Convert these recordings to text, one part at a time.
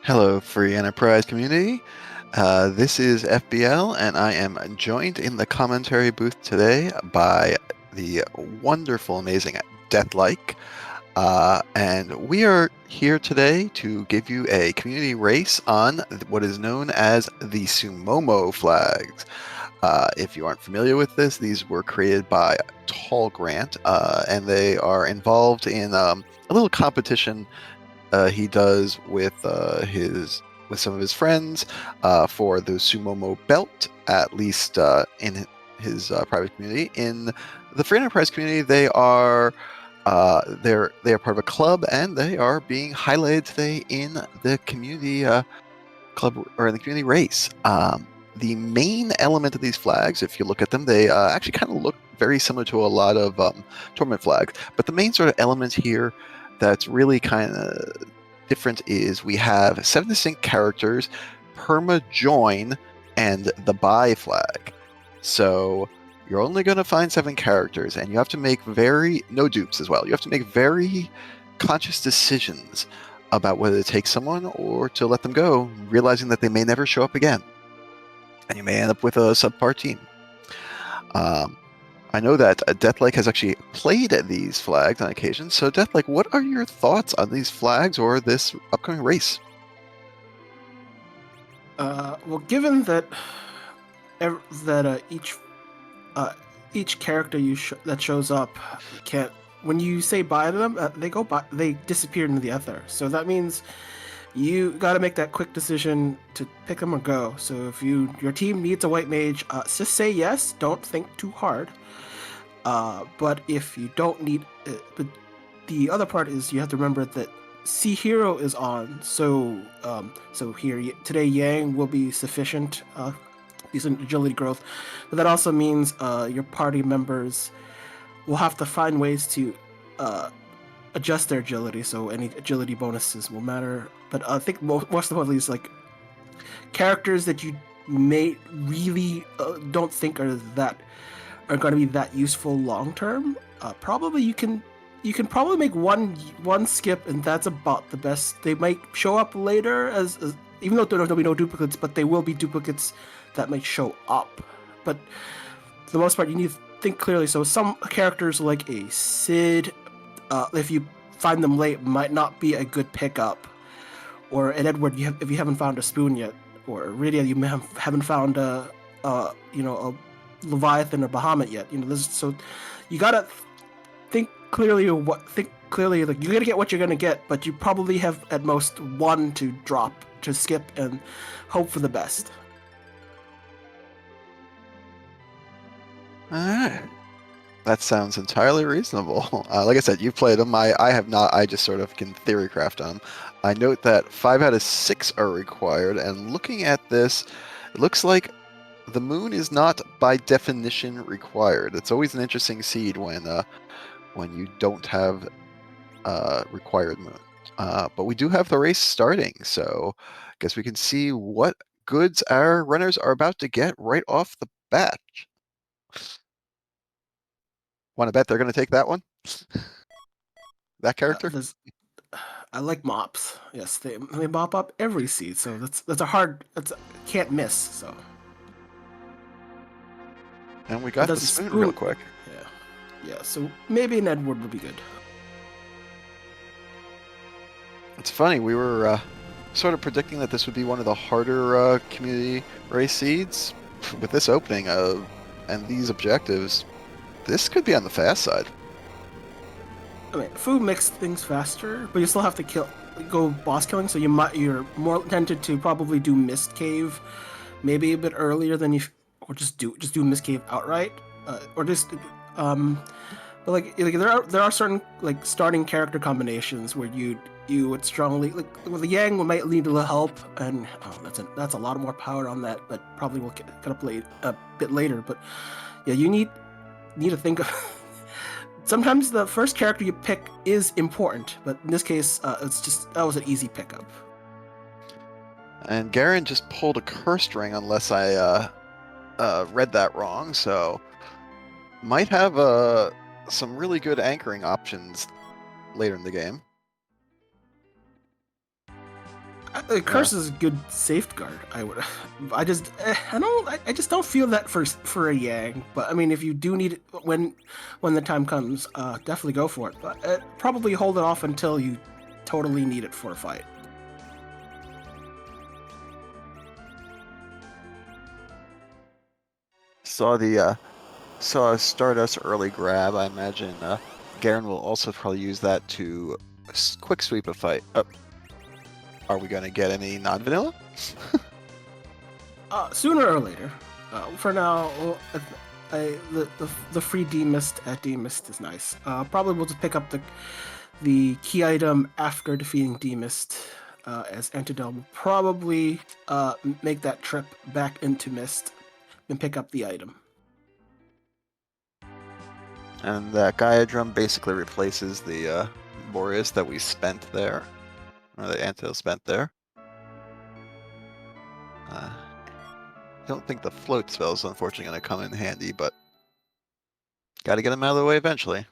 Hello, free enterprise community. This is FBL, and I am joined in the commentary booth today by the wonderful, amazing Deathlike. And we are here today to give you a community race on what is known as the Sumomo flags. If you aren't familiar with this, these were created by Tall Grant, and they are involved in a little competition he does with some of his friends for the Sumomo belt, at least in his private community. In the free enterprise community, they are part of a club, and they are being highlighted today in the community club or in the community race. The main element of these flags, if you look at them, they actually kind of look very similar to a lot of tournament flags. But the main sort of element here that's really kind of different is we have 7 distinct characters, perma join, and the buy flag. So you're only going to find 7 characters, and you have to make no dupes as well. You have to make very conscious decisions about whether to take someone or to let them go, realizing that they may never show up again. And you may end up with a subpar team. I know that Deathlike has actually played these flags on occasion. So, Deathlike, what are your thoughts on these flags or this upcoming race? Well, given that each each character that shows up can't when you say bye to them, they disappear into the ether. So that means you got to make that quick decision to pick them or go. So if your team needs a white mage, just say yes. Don't think too hard. But if you don't need, but the other part is you have to remember that Sea Hero is on. So here today Yang will be sufficient, decent agility growth, but that also means your party members will have to find ways to uh, adjust their agility. So any agility bonuses will matter. But I think most importantly is like characters that you may really don't think are going to be that useful long term. Probably you can probably make one skip, and that's about the best. They might show up later as even though there'll be no duplicates, but they will be duplicates that might show up. But for the most part, you need to think clearly. So some characters like a Sid, if you find them late, might not be a good pickup. Or an Edward, if you haven't found a spoon yet, or Rydia, you haven't found a Leviathan or Bahamut yet. So you gotta think clearly. Like you're gonna get what you're gonna get, but you probably have at most one to drop to skip and hope for the best. All right. That sounds entirely reasonable. Like I said, you've played them. I have not. I just sort of can theory craft them. I note that 5 out of 6 are required, and looking at this, it looks like the moon is not by definition required. It's always an interesting seed when you don't have required moon. But we do have the race starting, so I guess we can see what goods our runners are about to get right off the bat. Want to bet they're going to take that one? That character? There's I like mops. Yes, they mop up every seed, so that's can't miss. So, And we but got the that's a spoon real spoon. quick. Yeah. So maybe an Edward would be good. It's funny, we were sort of predicting that this would be one of the harder community race seeds. With this opening and these objectives, this could be on the fast side. I mean, food makes things faster, but you still have to go boss killing. So you're more tempted to probably do Mist Cave, maybe a bit earlier than or just do Mist Cave outright, or just um. But like there are certain like starting character combinations where you would strongly like with the Yang might need a little help, and that's a lot more power on that, but probably we'll get up a bit later. But yeah, you need to think of. Sometimes the first character you pick is important, but in this case, that was an easy pickup. And Garen just pulled a cursed ring, unless I read that wrong. So might have some really good anchoring options later in the game. Curse is a good safeguard. I would. I just don't feel that for a Yang. But I mean, if you do need it when the time comes, definitely go for it. But probably hold it off until you totally need it for a fight. Saw a Stardust early grab. I imagine Garen will also probably use that to quick sweep a fight. Are we going to get any non-vanilla? Sooner or later. For now, the free D mist at D mist is nice. Probably we'll just pick up the key item after defeating D mist. As Antidel will probably make that trip back into Mist and pick up the item. And that Gaia drum basically replaces the Boreas that we spent there, or the Antidel spent there. I don't think the float spell is unfortunately going to come in handy, but got to get them out of the way eventually.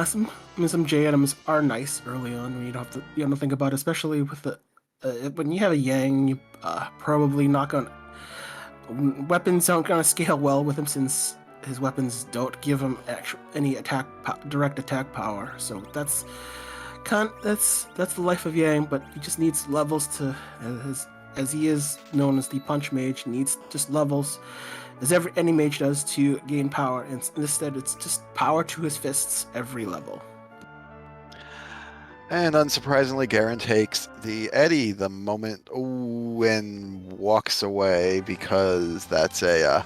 Some J items are nice early on when you don't have to think about it, especially with the when you have a Yang, you probably not gonna weapons aren't gonna scale well with him since his weapons don't give him any direct attack power. So that's the life of Yang, but he just needs levels to as he is known as the Punch Mage, needs just levels as any mage does to gain power, and instead it's just power to his fists every level. And unsurprisingly, Garen takes the Eddie the moment and walks away because that's an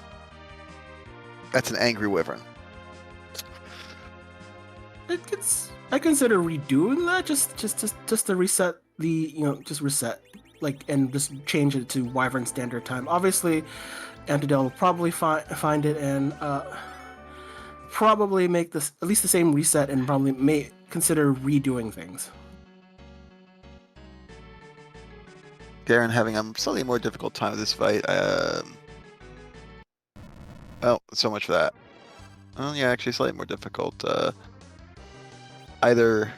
angry wyvern. I consider redoing that just to reset just reset and just change it to Wyvern standard time. Obviously, Antidel will probably find it and probably make this at least the same reset and probably may consider redoing things. Garen having a slightly more difficult time with this fight. Well, so much for that. Oh yeah, actually slightly more difficult. Either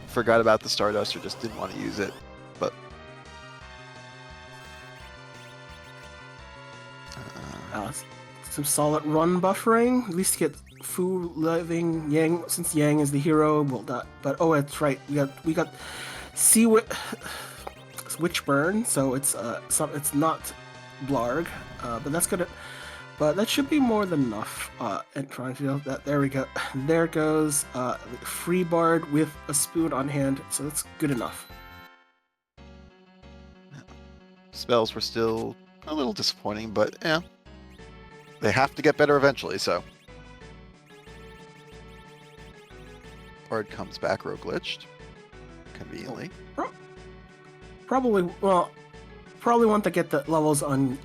forgot about the Stardust or just didn't want to use it, but some solid run buffering. At least get Fu living Yang, since Yang is the hero. Well, but oh, that's right. We got see what Witchburn, so it's not Blarg, but that's gonna. But that should be more than enough. And trying to feel that. There we go. There goes free bard with a spoon on hand. So that's good enough. Spells were still a little disappointing, but yeah, they have to get better eventually. So Bard comes back rogue glitched conveniently. Probably want to get the levels on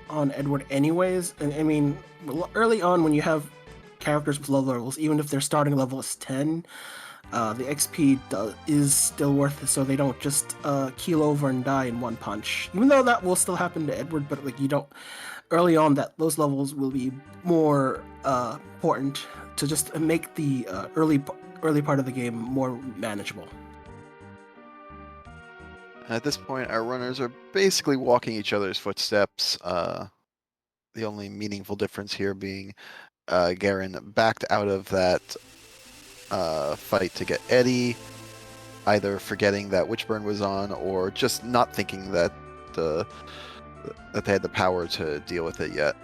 Edward anyways. And I mean, early on when you have characters with low levels, even if their starting level is 10, the XP is still worth it, so they don't just keel over and die in one punch. Even though that will still happen to Edward, but you don't early on that those levels will be more important to just make the early part of the game more manageable. At this point, our runners are basically walking each other's footsteps. The only meaningful difference here being Garen backed out of that fight to get Eddie, either forgetting that Witchburn was on or just not thinking that they had the power to deal with it yet,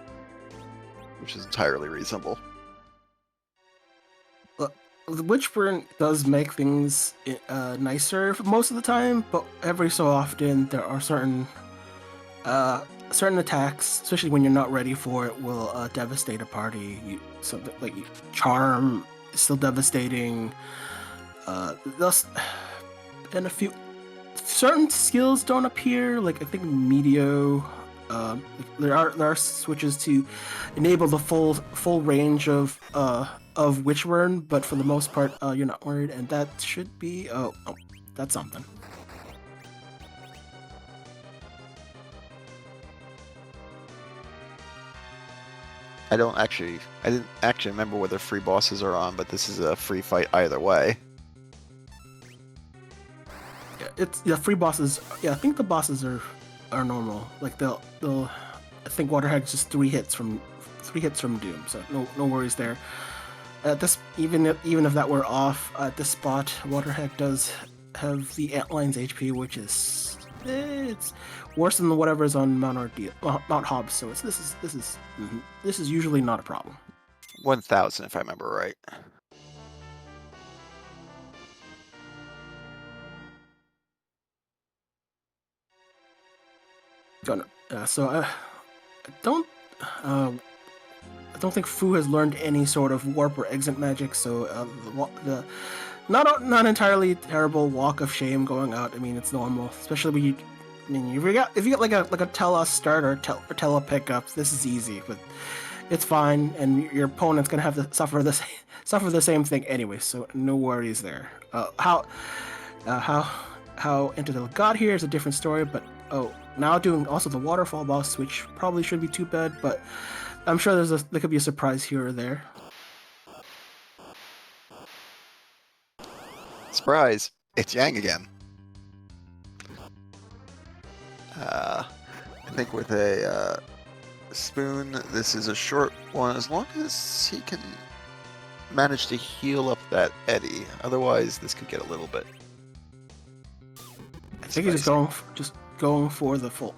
which is entirely reasonable. The Witchburn does make things nicer most of the time, but every so often there are certain attacks, especially when you're not ready for it, will devastate a party. Something like Charm is still devastating. Thus, and a few certain skills don't appear. Like I think Medio. There are switches to enable the full range of Witchburn, but for the most part, you're not worried, and that should be that's something. I didn't actually remember whether free bosses are on, but this is a free fight either way. it's free bosses. Yeah, I think the bosses are normal. Like they'll I think Waterhead's just three hits from Doom, so no worries there. At this, even if that were off at this spot, Waterhead does have the Antlines HP, which is it's worse than whatever's on Mount Hobbs. So this is usually not a problem. 1,000, if I remember right. So I don't uh, I don't think Fu has learned any sort of warp or exit magic. So the not entirely terrible walk of shame going out. I mean, it's normal, especially when you. I mean, if you get like a Tele start or Tele pickup, this is easy, but it's fine, and your opponent's gonna have to suffer the same thing anyway. So no worries there. How Enter the got here is a different story, but now doing also the waterfall boss, which probably shouldn't be too bad, but I'm sure there could be a surprise here or there. Surprise! It's Yang again. I think with a spoon, this is a short one, as long as he can manage to heal up that Eddie. Otherwise, this could get a little bit. I think he's just going for the full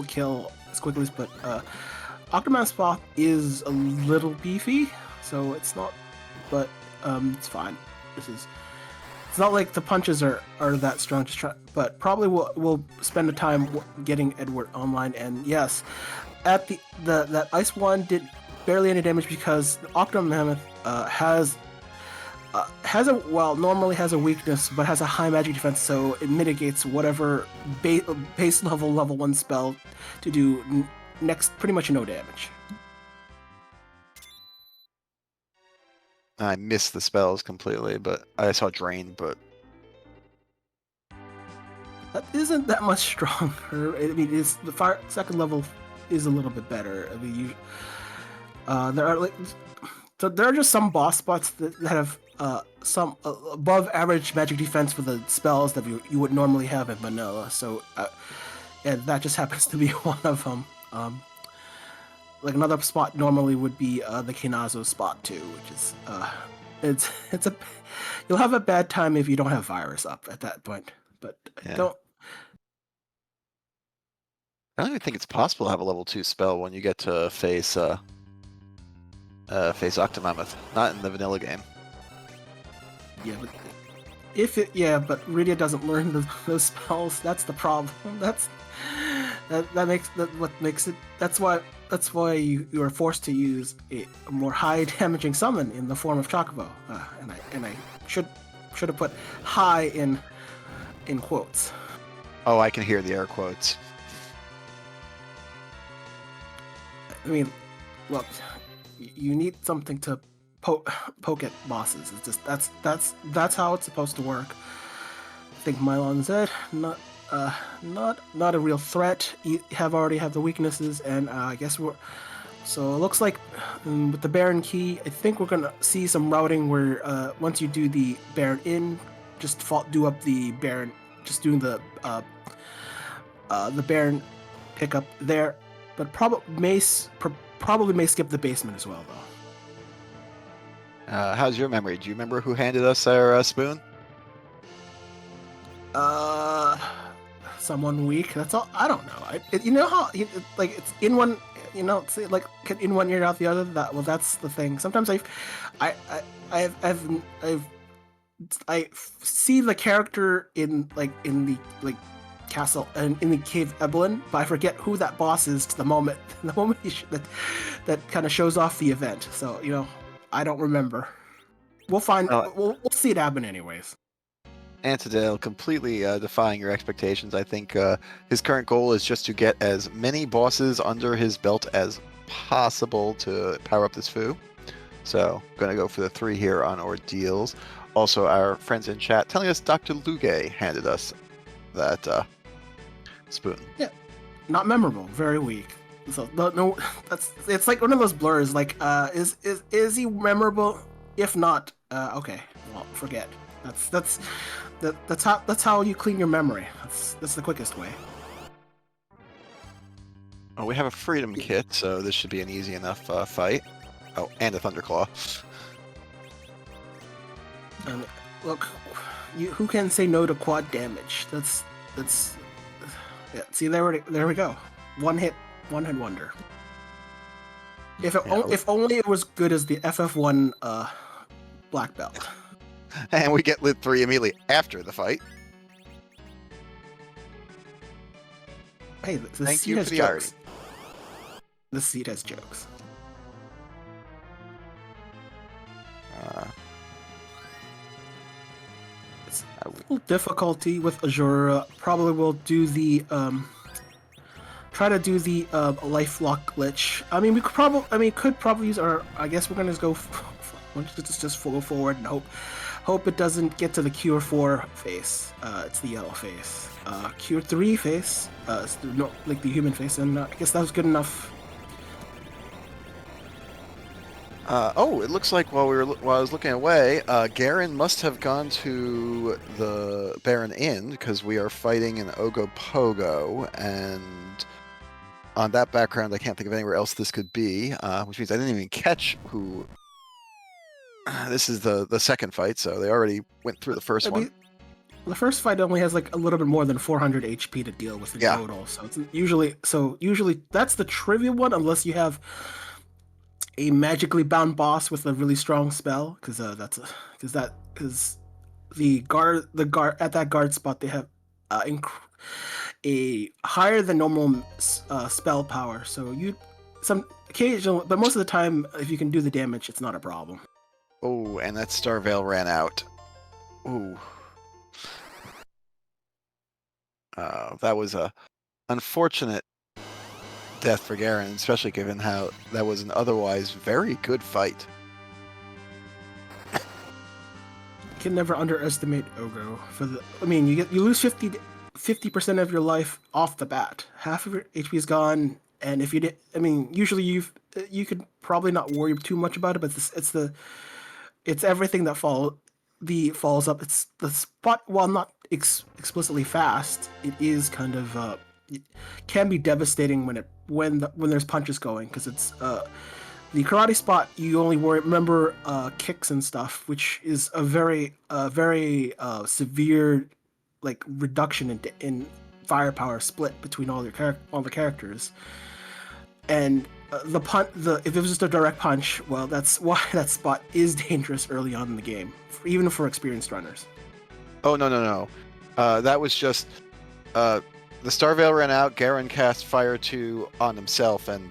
kill as quickly as. But Octoman's Spot is a little beefy, so it's not. But it's fine. It's not like the punches are that strong. But probably we'll spend the time getting Edward online. And yes, at that ice one did barely any damage because the Octomammoth normally has a weakness, but has a high magic defense, so it mitigates whatever base level 1 spell to do next pretty much no damage. I missed the spells completely, but I saw Drain, but That isn't that much stronger. I mean, the second level is a little bit better. I mean, there are just some boss spots that have some above average magic defense for the spells that you would normally have in vanilla. So, and that just happens to be one of them. Like another spot normally would be the Kinazo spot too, which is you'll have a bad time if you don't have virus up at that point. But yeah. I don't even think it's possible to have a level 2 spell when you get to face Octomammoth. Not in the vanilla game. Yeah, but but Rydia doesn't learn those spells. That's the problem. That's what makes it. That's why you are forced to use a more high damaging summon in the form of Chocobo. And I should have put high in quotes. Oh, I can hear the air quotes. I mean, look, you need something to poke at bosses. It's just that's how it's supposed to work. I think Mylon Zed not a real threat. You already have the weaknesses, and I guess so it looks like with the Baron Key, I think we're gonna see some routing where once you do the Baron in, just do up the Baron, just doing the Baron pickup there, but probably may skip the basement as well though. How's your memory? Do you remember who handed us our spoon? Someone weak. That's all. I don't know. You know how it's in one. You know, it's like in one ear out the other. That's the thing. Sometimes I see the character in the castle and in the cave Evelyn, but I forget who that boss is to the moment that kind of shows off the event. So I don't remember. We'll find. We'll see it happen anyways. Antidale completely defying your expectations. I think his current goal is just to get as many bosses under his belt as possible to power up this Fu. So, going to go for the 3 here on Ordeals. Also, our friends in chat telling us Dr. Luge handed us that spoon. Yeah, not memorable, very weak. So no, it's like one of those blurs. Like, is he memorable? If not, okay, well, forget. That's how you clean your memory. That's the quickest way. Oh, we have a freedom kit, so this should be an easy enough fight. Oh, and a Thunderclaw. And look, who can say no to quad damage? That's yeah. See, there we go. One hit wonder. If only it was good as the FF1 black belt. And we get lit 3 immediately after the fight. Hey, the Thank seat you has for the jokes. irony. The seat has jokes. It's a little difficulty with Azura. Probably will do the try to do the life lock glitch. I mean, could probably use our. I guess we're gonna just go. Just go forward and hope it doesn't get to the Cure 4 face. It's the yellow face. Cure 3 face. It's like the human face, and I guess that was good enough. It looks like while I was looking away, Garen must have gone to the Baron Inn because we are fighting an Ogopogo, and on that background, I can't think of anywhere else this could be, which means I didn't even catch who. This is the second fight, so they already went through the first one. The first fight only has like a little bit more than 400 HP to deal with in total, so it's usually that's the trivial one unless you have a magically bound boss with a really strong spell, because the guard at that guard spot they have a higher than normal spell power. So but most of the time, if you can do the damage, it's not a problem. Oh, and that Star Veil ran out. Ooh. That was a unfortunate death for Garen, especially given how that was an otherwise very good fight. You can never underestimate Ogo. You lose 50% of your life off the bat. Half of your HP is gone, and if you did, usually you could probably not worry too much about it, but it's everything that falls up. It's the spot, while not explicitly fast, it is kind of it can be devastating when there's punches going, because it's the karate spot. You only remember kicks and stuff, which is a very severe like reduction in firepower split between all the characters. And if it was just a direct punch, well, that's why that spot is dangerous early on in the game, even for experienced runners. Oh, no. That was just the Star Veil ran out. Garen cast Fire 2 on himself and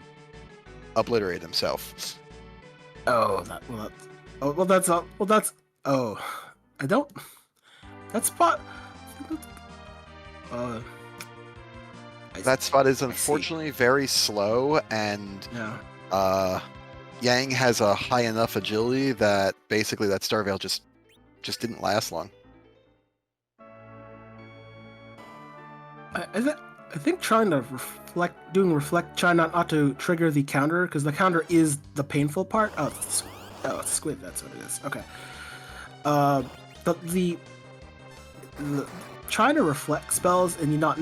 obliterated himself. Oh, I don't. That spot. That spot is unfortunately very slow, and Yang has a high enough agility that basically that Star Veil just didn't last long. I think trying to reflect, trying not to trigger the counter, because the counter is the painful part. Oh, it's squid. That's what it is. Okay. The trying to reflect spells and you not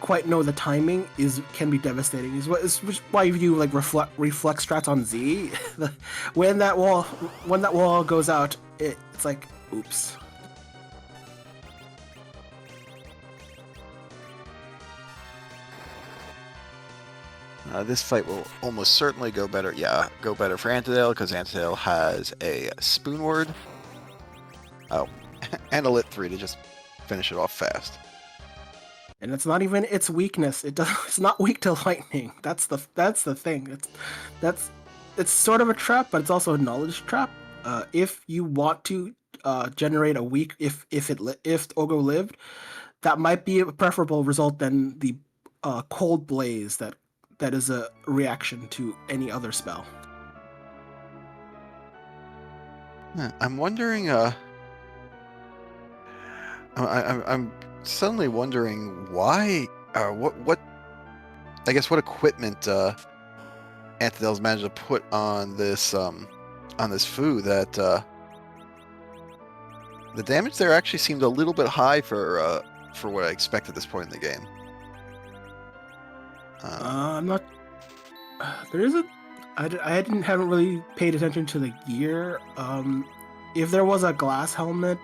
quite know the timing can be devastating. Is why you do like reflex strats on Z. when that wall goes out, it's like oops. This fight will almost certainly go better. Yeah, go better for Antidale, because Antidale has a Spoon Word. Oh, and a Lit 3 to just finish it off fast. And it's not even its weakness. It's not weak to lightning. That's the thing. It's sort of a trap, but it's also a knowledge trap. If you want to generate a weak, if Ogo lived, that might be a preferable result than the cold blaze that is a reaction to any other spell. I'm wondering. I'm suddenly wondering why. What? I guess what equipment Antidale's managed to put on this food that The damage there actually seemed a little bit high for what I expect at this point in the game. I'm not. There is a. Haven't really paid attention to the gear. If there was a glass helmet,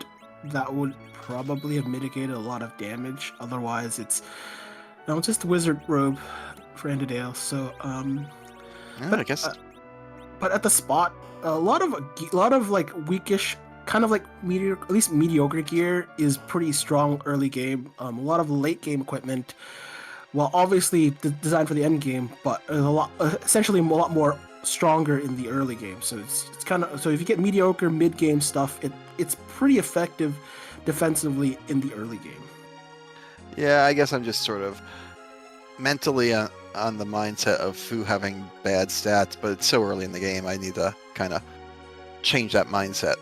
that would probably have mitigated a lot of damage. Otherwise, it's no, it's just a wizard robe for Enderdale. So, Yeah, I but guess. but at the spot, a lot of like weakish, kind of like at least mediocre gear is pretty strong early game. A lot of late game equipment, well, obviously designed for the end game, but essentially a lot more stronger in the early game. So it's kind of, so if you get mediocre mid game stuff, it's pretty effective defensively in the early game. Yeah, I guess I'm just sort of mentally on the mindset of Fu having bad stats, but it's so early in the game, I need to kind of change that mindset.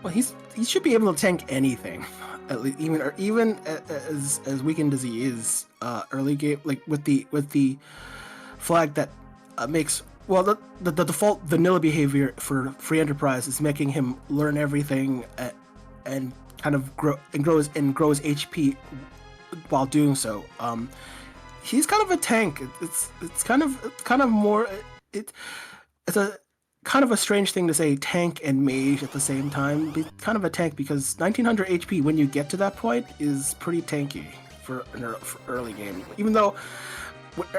Well, he should be able to tank anything, at least even as weakened as he is early game, like with the flag that makes, well, the default vanilla behavior for free enterprise is making him learn everything and kind of grows HP while doing so. He's kind of a tank. It's kind of more it's a kind of a strange thing to say, tank and mage at the same time. Kind of a tank because 1900 HP when you get to that point is pretty tanky for early game. Even though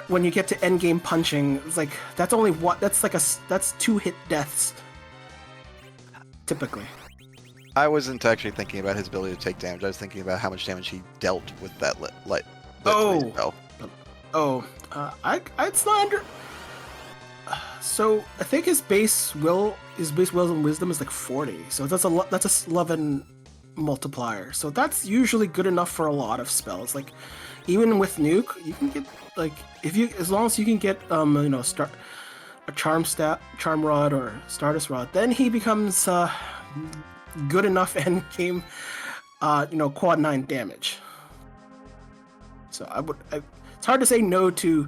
when you get to end game punching, it's like that's only what that's 2 hit deaths typically. I wasn't actually thinking about his ability to take damage. I was thinking about how much damage he dealt with that lit spell. It's not under. So I think his base will and wisdom is like 40. So that's a 11 multiplier. So that's usually good enough for a lot of spells. Like even with nuke, you can get like as long as you can get start a charm rod or stardust rod, then he becomes good enough end game quad 9 damage. So it's hard to say no to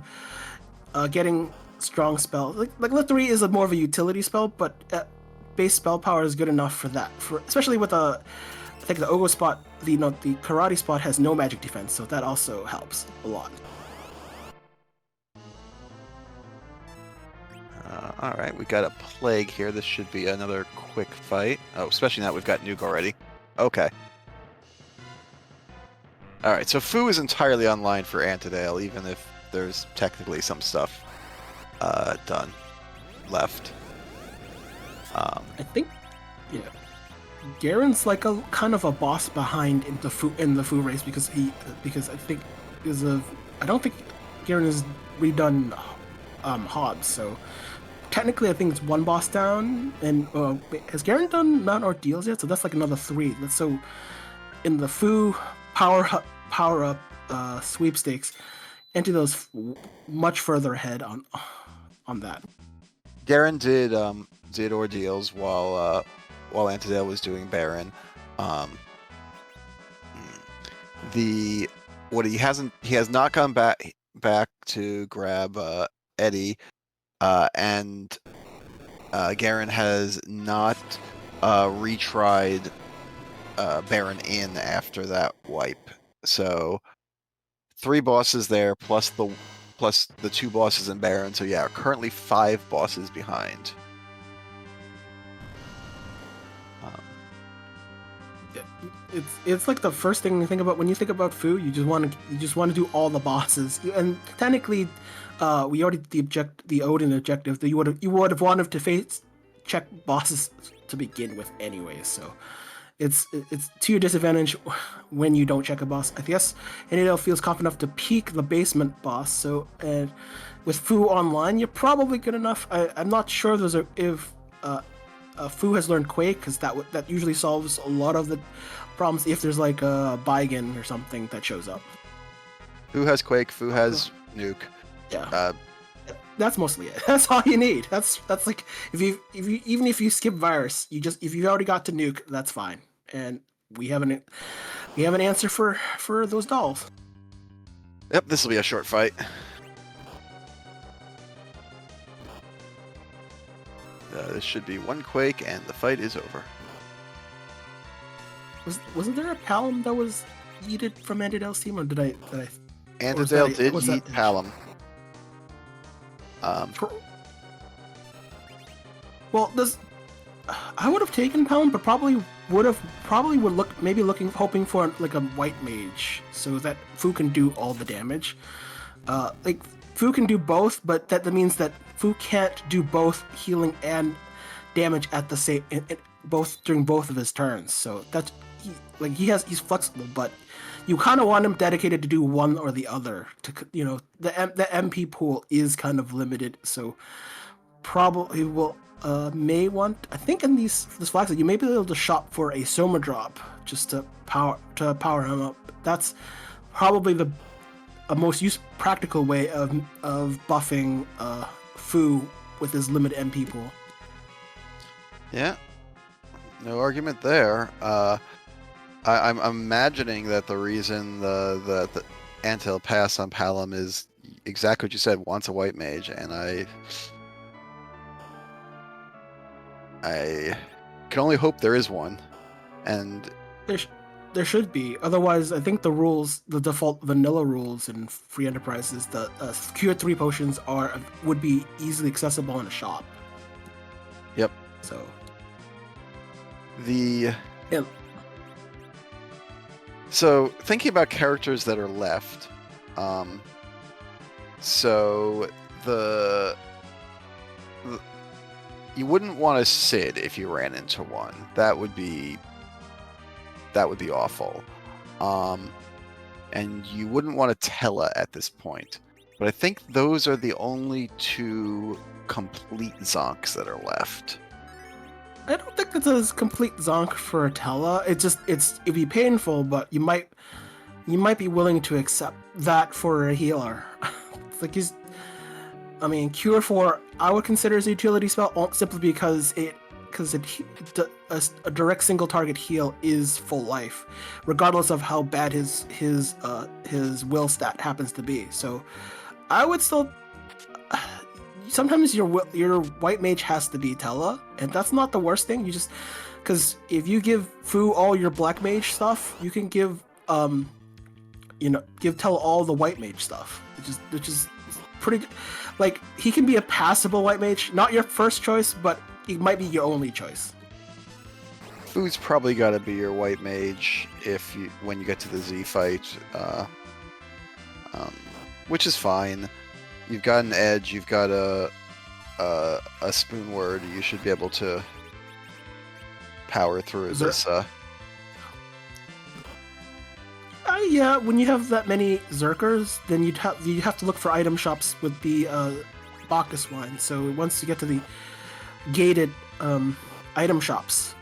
getting strong spell. Like Lit 3 is more of a utility spell, but base spell power is good enough for that. For especially with I think the Ogo spot, the karate spot has no magic defense, so that also helps a lot. All right, we got a plague here. This should be another quick fight. Oh, especially now we've got nuke already. Okay. All right, so Fu is entirely online for Antidale, even if there's technically some stuff done left. I think, yeah, Garen's like a kind of a boss behind in the Fu race because I think I don't think Garen has redone Hobbs, so technically I think it's 1 boss down. And has Garen done Mount Ordeals yet? So that's like another 3. So in the Fu power up sweepstakes, into those much further ahead on that. Garen did ordeals while Antidale was doing Baron. He has not gone back to grab Eddie, and Garen has not retried Baron in after that wipe. So 3 bosses there plus the 2 bosses in Baron. So yeah, currently 5 bosses behind. It's like the first thing you think about when you think about Fu. You just want to do all the bosses. And technically, we already did the Odin objective that you would have wanted to check bosses to begin with anyway. So it's to your disadvantage when you don't check a boss. I guess Enderdale feels confident enough to peek the basement boss. So with Fu online, you're probably good enough. I'm not sure if Fu has learned Quake, because that usually solves a lot of the problems if there's like a Baigen or something that shows up. Fu has Quake, Fu has nuke. Yeah. That's mostly it. That's all you need. That's like even if you skip virus, if you already got to nuke, that's fine. And we have an answer for those dolls. Yep, this will be a short fight. This should be 1 Quake, and the fight is over. wasn't there a Palom that was yeeted from Andadale's team, or did I Andadale did was that yeet Palom. Well, this I would have taken Palom, but probably would hoping for like a white mage so that Fu can do all the damage. Like Fu can do both, but that means that Fu can't do both healing and damage at the same both during both of his turns. So that's he's flexible, but you kind of want him dedicated to do one or the other. The MP pool is kind of limited, so probably will may want. I think in this flag set you may be able to shop for a Soma drop just to power him up. That's probably the a most practical way of buffing Fu with his limited MP pool. Yeah, no argument there. I'm imagining that the reason the Antil pass on Palom is exactly what you said, wants a white mage, and I can only hope there is one. And there should be. Otherwise, I think the default vanilla rules in free enterprises, the Cure 3 potions would be easily accessible in a shop. Yep. So So thinking about characters that are left, so you wouldn't want a Sid if you ran into one. That would be awful. And you wouldn't want a Tella at this point. But I think those are the only two complete Zonks that are left. I don't think it's a complete zonk for Tella. It'd be painful, but you might be willing to accept that for a healer. Cure 4 I would consider as a utility spell simply because a direct single target heal is full life, regardless of how bad his will stat happens to be. So I would still. Sometimes your white mage has to be Tella, and that's not the worst thing. You just because if you give Fu all your black mage stuff, you can give Tella all the white mage stuff, which is pretty good. Like he can be a passable white mage, not your first choice, but it might be your only choice. Fu's probably got to be your white mage when you get to the Z fight, which is fine. You've got an edge. You've got a spoon word. You should be able to power through this. Yeah, when you have that many Zerkers, then you have to look for item shops with the Bacchus wine. So once you get to the gated item shops,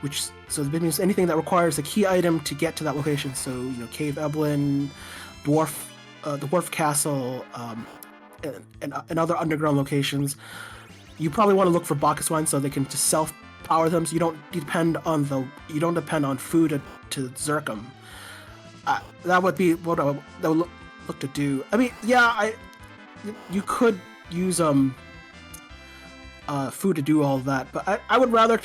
so that means anything that requires a key item to get to that location. So Cave Eblin, Dwarf Castle. And other underground locations, you probably want to look for Bacchus wine so they can just self-power them, so you don't depend on food to Zerk them. That would be what I would look to do. You could use food to do all that, but I would rather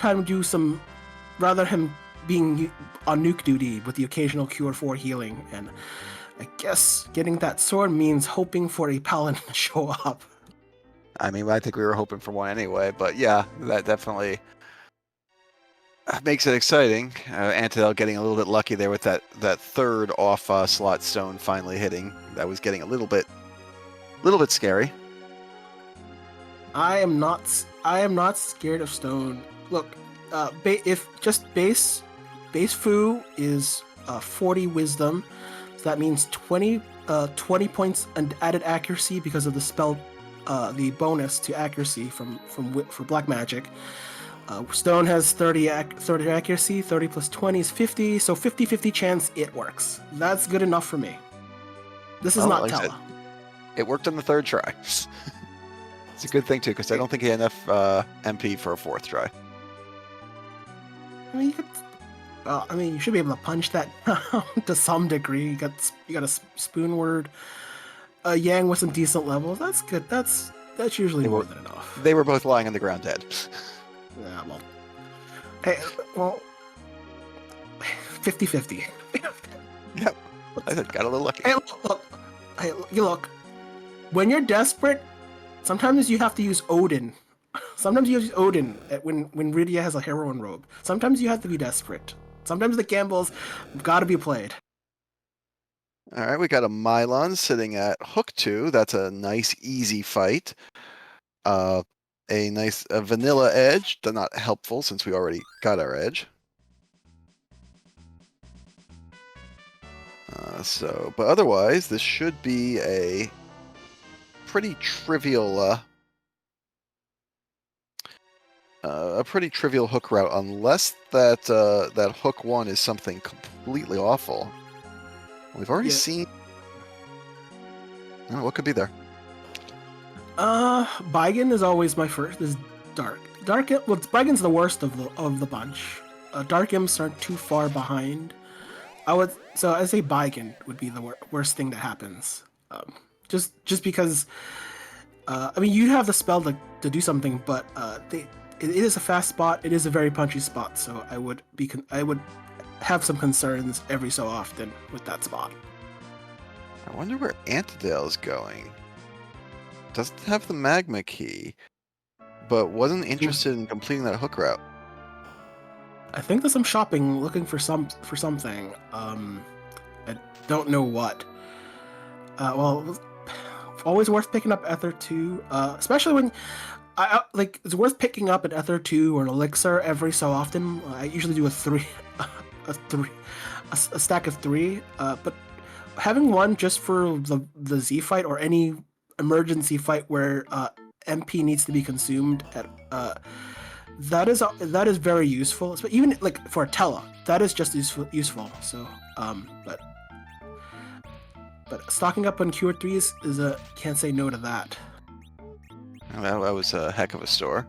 rather him being on nuke duty with the occasional Cure 4 healing, and I guess getting that sword means hoping for a paladin to show up. I think we were hoping for one anyway, but yeah, that definitely makes it exciting. Antidel getting a little bit lucky there with that third off slot stone finally hitting. That was getting a little bit scary. I am not scared of stone. Look, if just base Fu is 40 wisdom. So that means 20 points and added accuracy because of the spell, the bonus to accuracy for black magic. Stone has 30 accuracy, 30 plus 20 is 50, so 50-50 chance it works. That's good enough for me. This is not Tella. It worked on the third try. It's a good thing too, because I don't think he had enough MP for a fourth try. You should be able to punch that to some degree. You got a spoon word, a Yang with some decent levels. That's good. That's usually more than enough. They were both lying on the ground dead. Yeah, 50-50. Yep. I got a little lucky. Hey, look. Hey, look. When you're desperate, sometimes you have to use Odin. Sometimes you use Odin when Rydia has a heroine robe. Sometimes you have to be desperate. Sometimes the gambles got to be played. All right, we got a Mylon sitting at hook 2. That's a nice, easy fight. A nice vanilla edge, but not helpful since we already got our edge. But otherwise, this should be a pretty trivial, hook route, unless that that hook 1 is something completely awful. We've already seen. Oh, what could be there? Baigen is always my first. Is Dark. Well, Baigen's the worst of the bunch. Dark Imps aren't too far behind. I'd say Baigen would be the worst thing that happens. Just because. I mean, you have the spell to do something, but it is a fast spot. It is a very punchy spot, so I would have some concerns every so often with that spot. I wonder where Antidale is going. Doesn't have the magma key, but wasn't interested in completing that hook route. I think there's some shopping, looking for something. I don't know what. Well, always worth picking up Ether 2, especially when it's worth picking up an Ether 2 or an Elixir every so often. I usually do a stack of 3, but having one just for the Z fight or any emergency fight where MP needs to be consumed that is very useful. Even like for a Tela, that is just useful. So, but stocking up on Cure 3s is a can't say no to that. That was a heck of a store.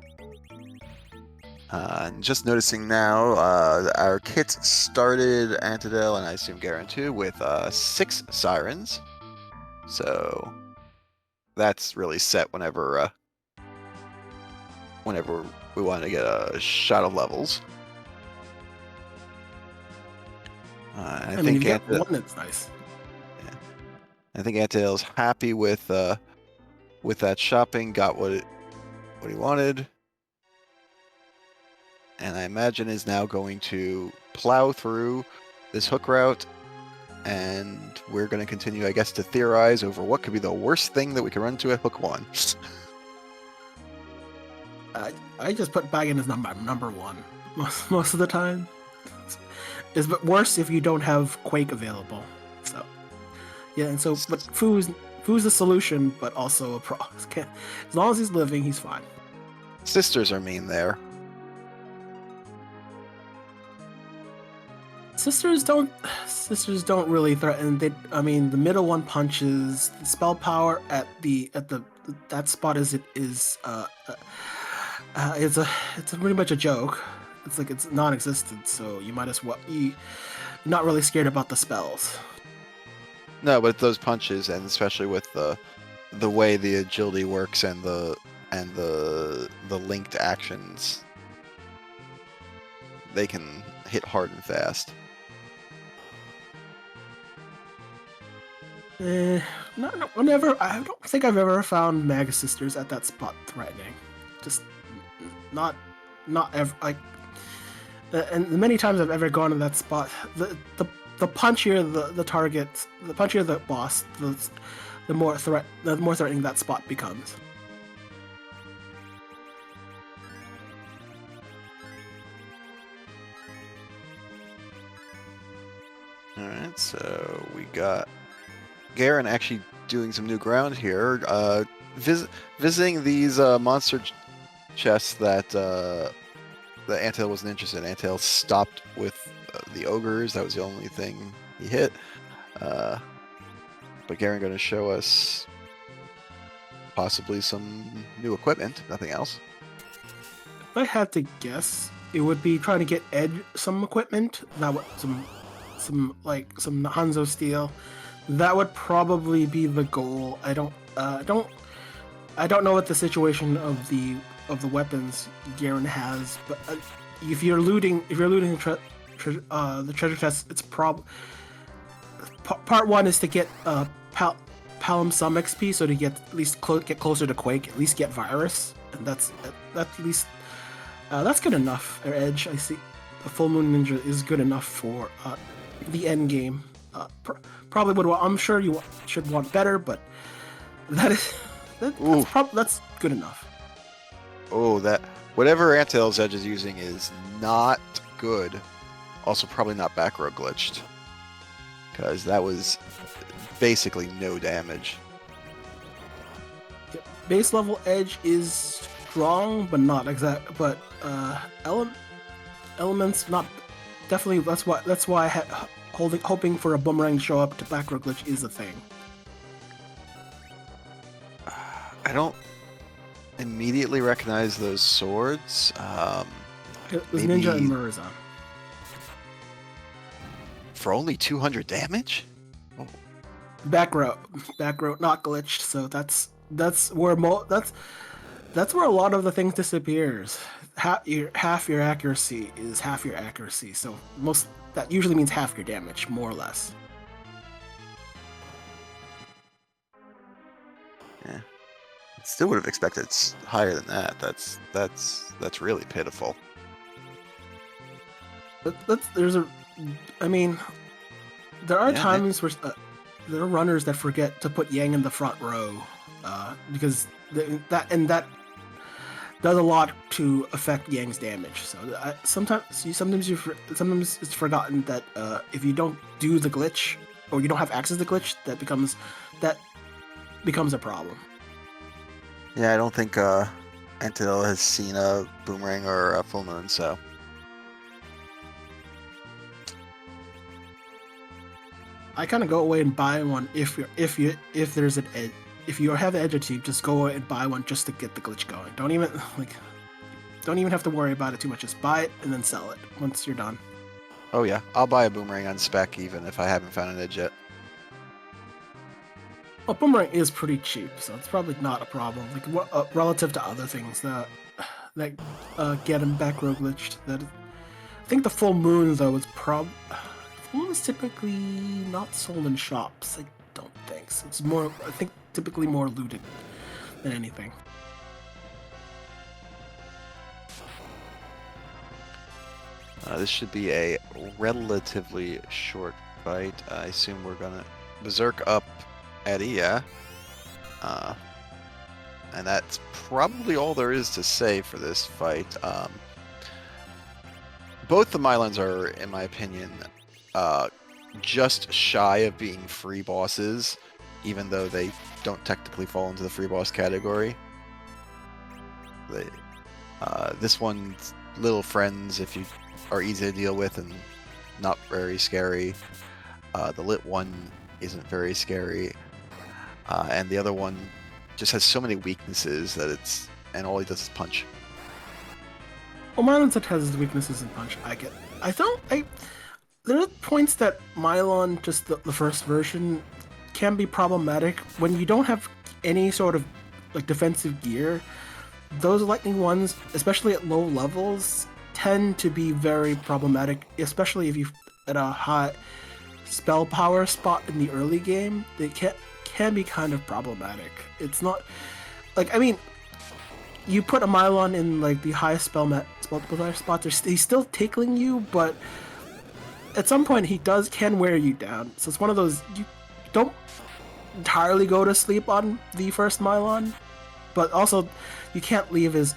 Just noticing now, our kits started Antidale and I assume Garen too with 6 sirens. So that's really set whenever we want to get a shot of levels. I mean, if you get one, that's nice. Yeah. I think Antidale's happy with that shopping, got what he wanted, and I imagine is now going to plow through this hook route, and we're going to continue, I guess, to theorize over what could be the worst thing that we can run into at hook 1. I just put Baigen as number 1 most of the time. It's worse if you don't have Quake available. So yeah, and so but Fu's the solution, but also a pro. As long as he's living, he's fine. Sisters are mean there. Sisters don't really threaten. I mean, the middle one punches. The spell power at that spot is it's pretty much a joke. It's like it's non-existent. So you might as well you're not really scared about the spells. No, but those punches, and especially with the way the agility works and the linked actions, they can hit hard and fast. Whenever I don't think I've ever found Maga Sisters at that spot threatening. Just not ever. Like, and the many times I've ever gone to that spot, the punchier the target, the punchier the boss, the more threatening that spot becomes. All right, so we got Garen actually doing some new ground here, visiting these monster chests that Antale wasn't interested in. Antale stopped with the ogres. That was the only thing he hit. But Garen going to show us possibly some new equipment, nothing else. If I had to guess, it would be trying to get Ed some equipment. That would some Hanzo steel. That would probably be the goal. I don't know what the situation of the weapons Garen has, but if you're looting the treasure chest. It's part one is to get Palom some XP, so to get at least get closer to Quake, at least get Virus, and that's at least that's good enough. Or Edge, I see. The Full Moon Ninja is good enough for the end game. Probably would. I'm sure you should want better, but that is that's good enough. Oh, that whatever Antel's Edge is using is not good. Also, probably not back row glitched, because that was basically no damage. Yep. Base level Edge is strong, but not exact. But elements not definitely. That's why hoping for a boomerang to show up to back row glitch is a thing. I don't immediately recognize those swords. It was Ninja and Murazan. For only 200 damage? Oh. Back row not glitched, so that's where that's where a lot of the things disappears. Half your accuracy is half your accuracy, so that usually means half your damage, more or less. Yeah. Still would have expected it's higher than that. That's really pitiful. There are times where there are runners that forget to put Yang in the front row, because that does a lot to affect Yang's damage. So sometimes it's forgotten that if you don't do the glitch or you don't have access to the glitch, that becomes a problem. Yeah, I don't think Antel has seen a boomerang or a full moon, so. I kind of go away and buy one if there's an edge. If you have the edge team, just go away and buy one just to get the glitch going. Don't even have to worry about it too much. Just buy it and then sell it once you're done. Oh yeah, I'll buy a boomerang on spec even if I haven't found an edge yet. Well, boomerang is pretty cheap, so it's probably not a problem. Like relative to other things that get him back row glitched. That I think the full moon though is full moon is typically not sold in shops. I don't think so. It's more, I think, typically more looted than anything. This should be a relatively short fight. I assume we're gonna berserk up Eddie, yeah. And that's probably all there is to say for this fight. Both the Mylons are, in my opinion, just shy of being free bosses, even though they don't technically fall into the free boss category. This one's little friends, if you are easy to deal with and not very scary. The lit one isn't very scary. And the other one just has so many weaknesses that and all he does is punch. Well, Mylon set has weaknesses in punch. There are points that Mylon, just the first version, can be problematic when you don't have any sort of like defensive gear. Those lightning ones, especially at low levels, tend to be very problematic, especially if you at a high spell power spot in the early game. They can be kind of problematic. It's not like, I mean, you put a Mylon in like the highest spell multiplier spots, he's still tickling you, but at some point he can wear you down. So it's one of those, you don't entirely go to sleep on the first Mylon, but also you can't leave his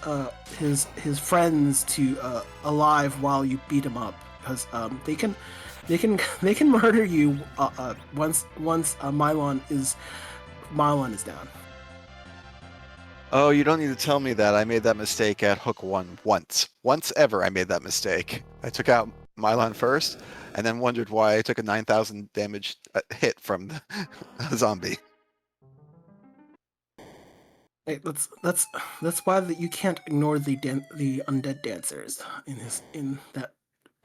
friends to alive while you beat him up, because they can murder you once Mylon is down. Oh, you don't need to tell me that. I made that mistake at Hook 1 once. Once ever I made that mistake. I took out Mylon first, and then wondered why I took a 9,000 damage hit from the zombie. Hey, that's why you can't ignore the undead dancers in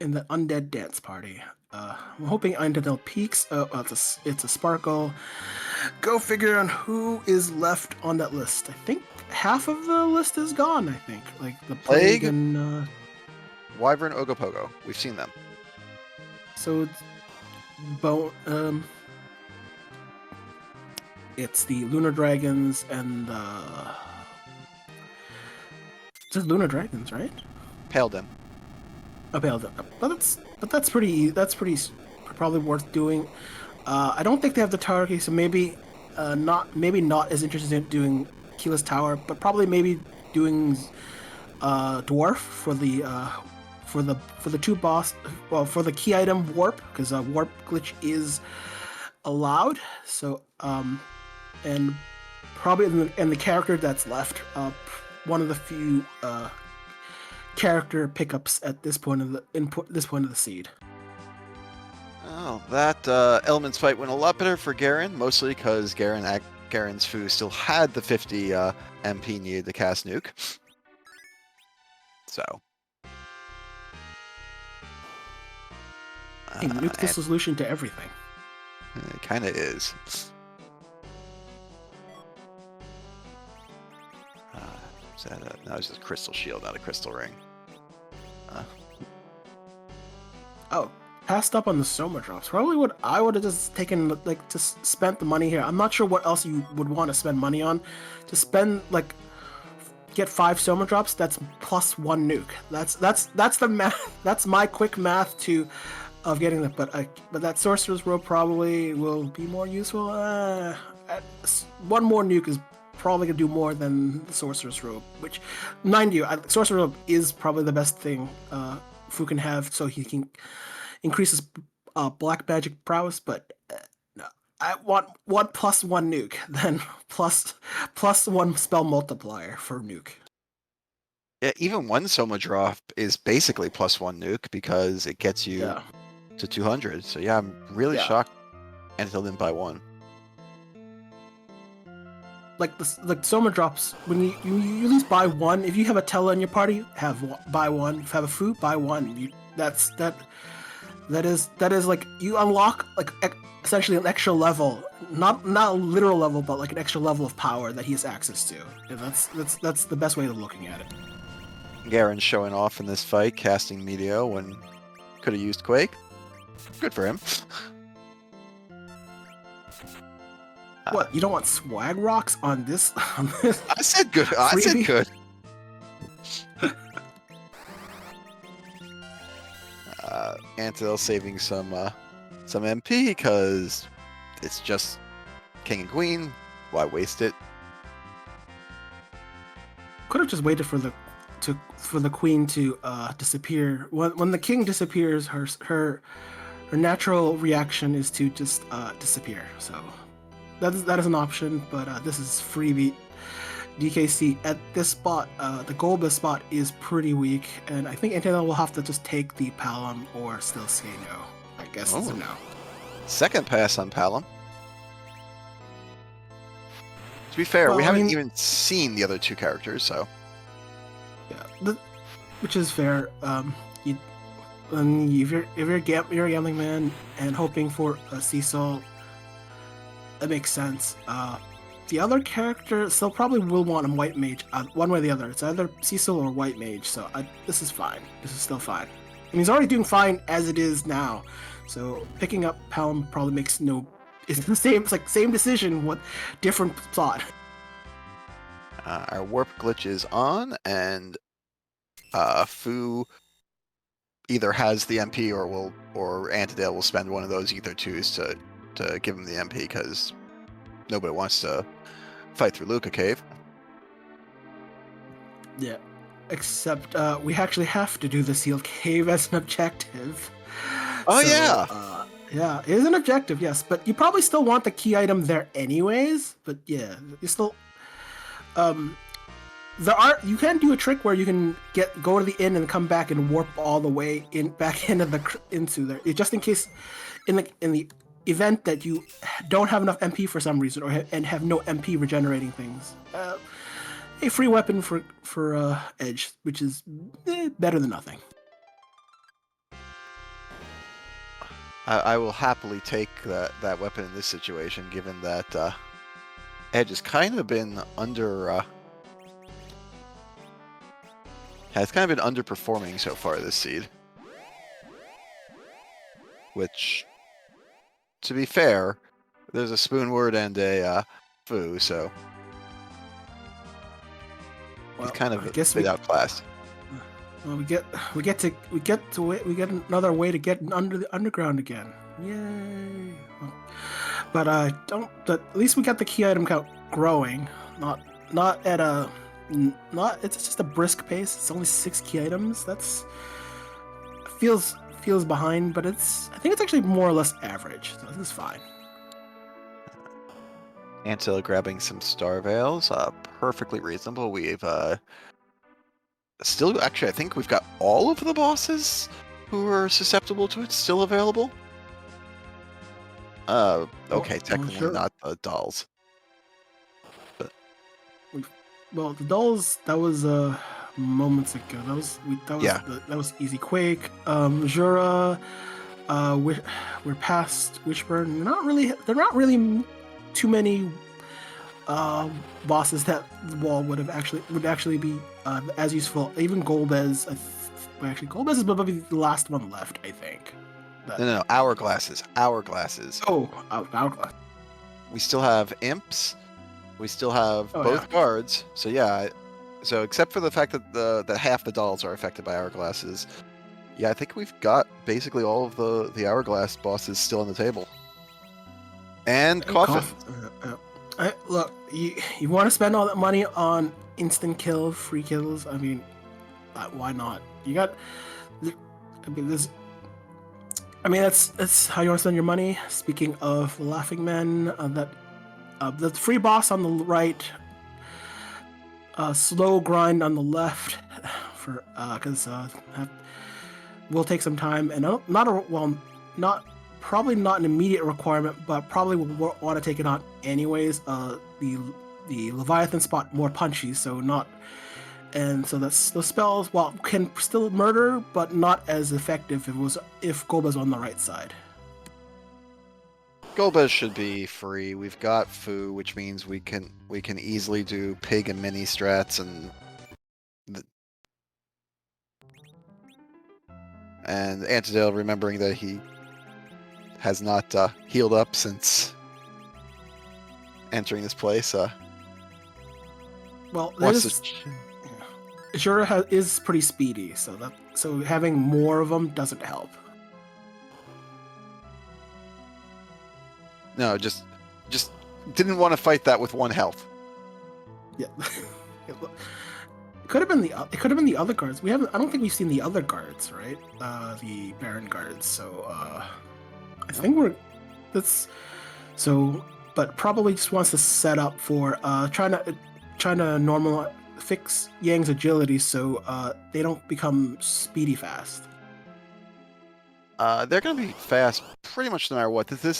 the undead dance party. I'm hoping Eindel peaks. It's a Sparkle. Go figure on who is left on that list. I think half of the list is gone. I think like the Plague and Wyvern, Ogopogo. We've seen them. So it's bone. It's the Lunar Dragons and the. Just Lunar Dragons, right? Paladin. But that's pretty. That's pretty probably worth doing. I don't think they have the tower key, so maybe not as interested in doing Keyless Tower, but probably maybe doing dwarf for the two boss, well, for the key item warp, because warp glitch is allowed. So and probably and the character that's left, one of the few character pickups at this point of the seed. Oh, that Elements fight went a lot better for Garen, mostly because Garen's Foo still had the 50 MP needed to cast Nuke. So. Hey, nuke's the solution to everything. It kind of is. No, it's just a crystal shield, not a crystal ring. Oh, passed up on the Soma drops. Probably what I would have just taken, like, just spent the money here. I'm not sure what else you would want to spend money on. To spend, like, get 5 Soma drops, that's plus 1 nuke. That's the math. That's my quick math of getting that. But that Sorcerer's Robe probably will be more useful. One more nuke is probably gonna do more than the Sorcerer's Robe, which, mind you, Sorcerer's Robe is probably the best thing Fu can have, so he can increase his black magic prowess. But no, I want 1 plus 1 nuke, then plus 1 spell multiplier for nuke. Yeah, even one Soma drop is basically plus 1 nuke because it gets you to 200. So yeah, I'm really shocked Antil didn't buy one. Like the Soma drops, when you at least buy one. If you have a Tella in your party, buy one. If you have a Fu, buy one. That is like you unlock like essentially an extra level, not a literal level, but like an extra level of power that he has access to. And that's the best way of looking at it. Garen's showing off in this fight, casting Meteo when could have used Quake. Good for him. What, you don't want swag rocks on this? I said good. I said good. Antil saving some MP because it's just King and Queen. Why waste it? Could have just waited for the Queen to disappear. When the King disappears, her natural reaction is to just disappear. So. That is an option, but this is freebie. DKC at this spot, the Golba spot is pretty weak, and I think Antenna will have to just take the Palom or still say no. I guess it's a no. Second pass on Palom. To be fair, we haven't even seen the other two characters, so. Yeah, which is fair. If you're a gambling man and hoping for a Cecil, that makes sense. The other character still probably will want a white mage, one way or the other. It's either Cecil or white mage, so this is fine. This is still fine. And he's already doing fine as it is now, so picking up Palom probably makes no... It's the same, it's like same decision with different plot. Our warp glitch is on, and Fu either has the MP or Antidale will spend one of those ether twos to give him the MP because nobody wants to fight through Luca Cave. Yeah, except we actually have to do the sealed cave as an objective. Oh, so, yeah. Yeah, it is an objective, yes, but you probably still want the key item there anyways. But yeah, you still you can do a trick where you can go to the inn and come back and warp all the way back into there, just in case in the event that you don't have enough MP for some reason and have no MP regenerating things. A free weapon for Edge, which is better than nothing. I will happily take that weapon in this situation, given that Edge has kind of been underperforming so far this seed. which, to be fair, there's a spoon word and a foo, so he's Well, kind of I a guess bit we outclassed. well, we get another way to get under the underground again. Yay! But don't. But at least we got the key item count growing. Not at a not. It's just a brisk pace. It's only 6 key items. That's feels behind, but I think it's actually more or less average. So this is fine. Antilla grabbing some star veils, perfectly reasonable. We've still, actually, I think we've got all of the bosses who are susceptible to it still available. Okay, technically Sure. not the dolls. Well, the dolls that was moments ago. Yeah. That was easy. Quake, Jura, we're past Wishburn. They're not really too many bosses that wall would actually be as useful. Even Golbez, actually Golbez is probably the last one left, I think. No, hourglasses. Hourglasses. Oh, Hourglass. We still have imps. We still have both Yeah. guards. So yeah. So except for the fact that that half the dolls are affected by hourglasses, yeah, I think we've got basically all of the hourglass bosses still on the table. And coffin. Look, you want to spend all that money on instant kill, free kills? I mean, why not? You got. I mean, this. I mean, that's how you want to spend your money. Speaking of Laughing Men, the free boss on the right, slow grind on the left, for because will take some time and not probably not an immediate requirement, but probably will want to take it on anyways. The Leviathan spot more punchy, so not. And so that's those spells. Well, can still murder, but not as effective if Golba's on the right side. Golbez should be free. We've got Foo, which means we can easily do pig and mini strats and Antidale, remembering that he has not healed up since entering this place. Well, Wants to... Jura is pretty speedy, so having more of them doesn't help. No, just didn't want to fight that with 1 health. Yeah. It could have been the other guards. I don't think we've seen the other guards, right? The Baron guards. So I think but probably just wants to set up for trying to fix Yang's agility so they don't become speedy fast. They're gonna be fast pretty much no matter what. This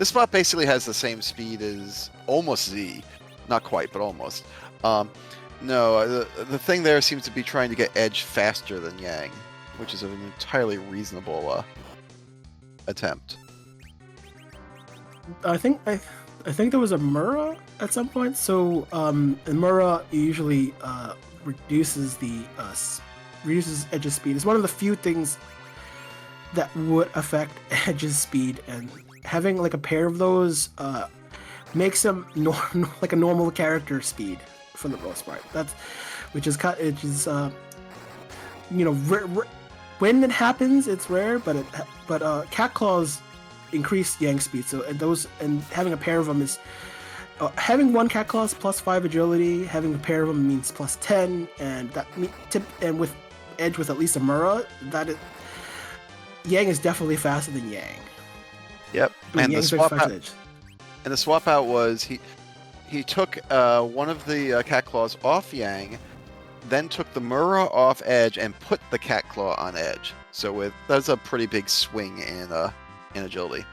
spot basically has the same speed as almost Z, not quite, but almost. No, the thing there seems to be trying to get Edge faster than Yang, which is an entirely reasonable attempt. I think there was a Mura at some point. So Mura usually reduces Edge's speed. It's one of the few things that would affect Edge's speed, and having like a pair of those makes him like a normal character speed for the most part. Which is when it happens, it's rare, but Cat Claws increase Yang speed. So and having a pair of them is having 1 Cat Claws plus 5 agility. Having a pair of them means plus 10, and with Edge with at least a Mura, Yang is definitely faster than Yang. Yep, and the swap out was he took one of the Cat Claws off Yang, then took the Mura off Edge and put the Cat Claw on Edge. So that's a pretty big swing in agility,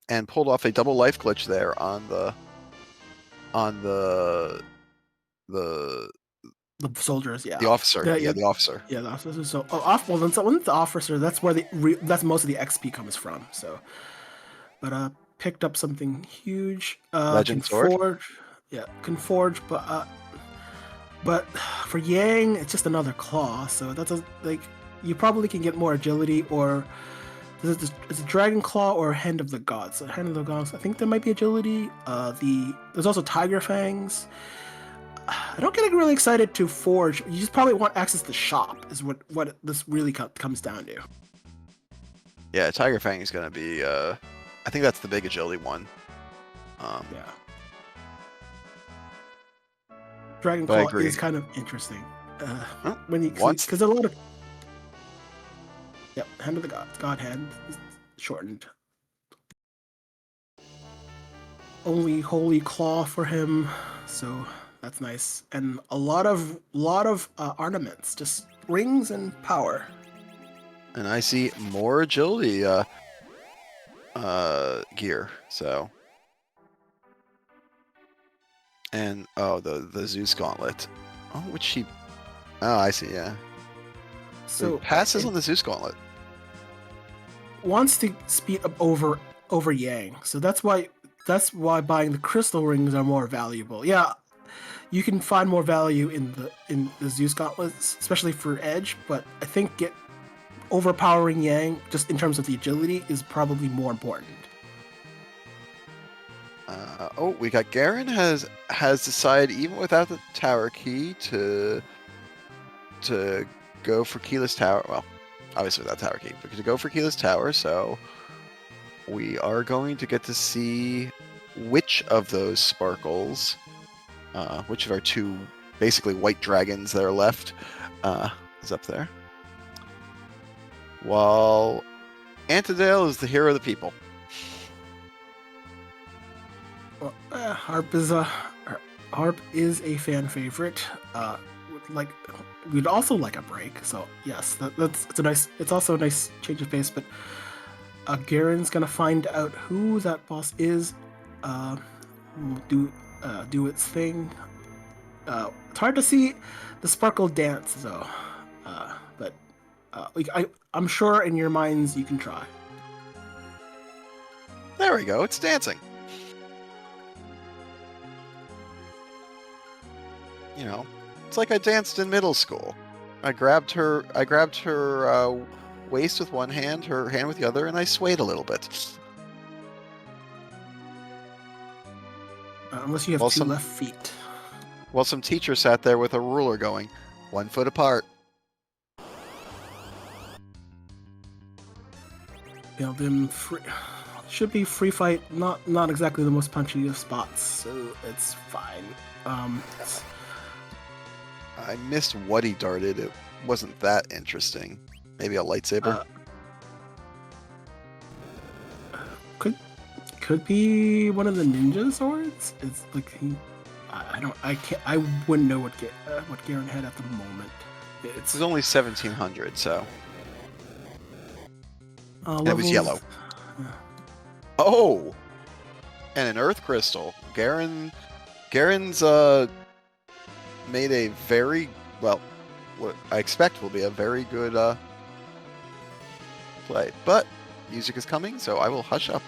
and pulled off a double life glitch there on the soldiers, yeah. The officer. The officer. Yeah, the officer. So, when it's the officer, that's where that's most of the XP comes from. So, but picked up something huge. Legend sword. Can forge, but But for Yang, it's just another claw, so that's like you probably can get more agility or it's a Dragon Claw or Hand of the Gods. So Hand of the Gods, I think there might be agility. There's also Tiger Fangs. I don't get really excited to forge. You just probably want access to shop. Is what this really comes down to. Yeah, Tiger Fang is gonna be. I think that's the big agility one. Yeah. Dragon But I Claw agree. is kind of interesting. Oh, When you once because a lot of Hand of the Gods, God Hand, is shortened. Only Holy Claw for him, so that's nice, and a lot of ornaments, just rings and power. and I see more agility gear. So and oh the Zeus gauntlet. Oh, which she. Oh, I see. Yeah, so he So passes it on the Zeus gauntlet. wants to speed up over Yang, so that's why buying the crystal rings are more valuable. Yeah, you can find more value in the Zeus gauntlets, especially for Edge, but I think get overpowering Yang just in terms of the agility is probably more important. Oh, we got Garen has decided even without the tower key to go for Keyless Tower. Well, obviously without tower key, but to go for Keyless Tower. So we are going to get to see which of those sparkles, which of our two basically white dragons that are left, is up there. While Antidale is the hero of the people. Well, Harp is a fan favorite. Like we'd also like a break. So yes, that's it's a nice. It's also a nice change of pace. But Garen's gonna find out who that boss is. Uh, do its thing. It's hard to see the sparkle dance though. But I'm sure in your minds you can try. There we go. It's dancing. You know, it's like I danced in middle school. I grabbed her. Waist with one hand, her hand with the other, and I swayed a little bit. Unless you have While two some left feet. while some teacher sat there with a ruler going, 1 foot apart. Them should be free fight. Not exactly the most punchy of spots, so it's fine. It's, I missed what he darted. It wasn't that interesting. Maybe a lightsaber. uh, could could be one of the ninja swords. It's like I don't. I can't. I wouldn't know what Garen had at the moment. It's It's only 1700, so it was levels. yellow. Oh, and an earth crystal. Garen's made a very well, what I expect will be a very good play. But music is coming, so I will hush up.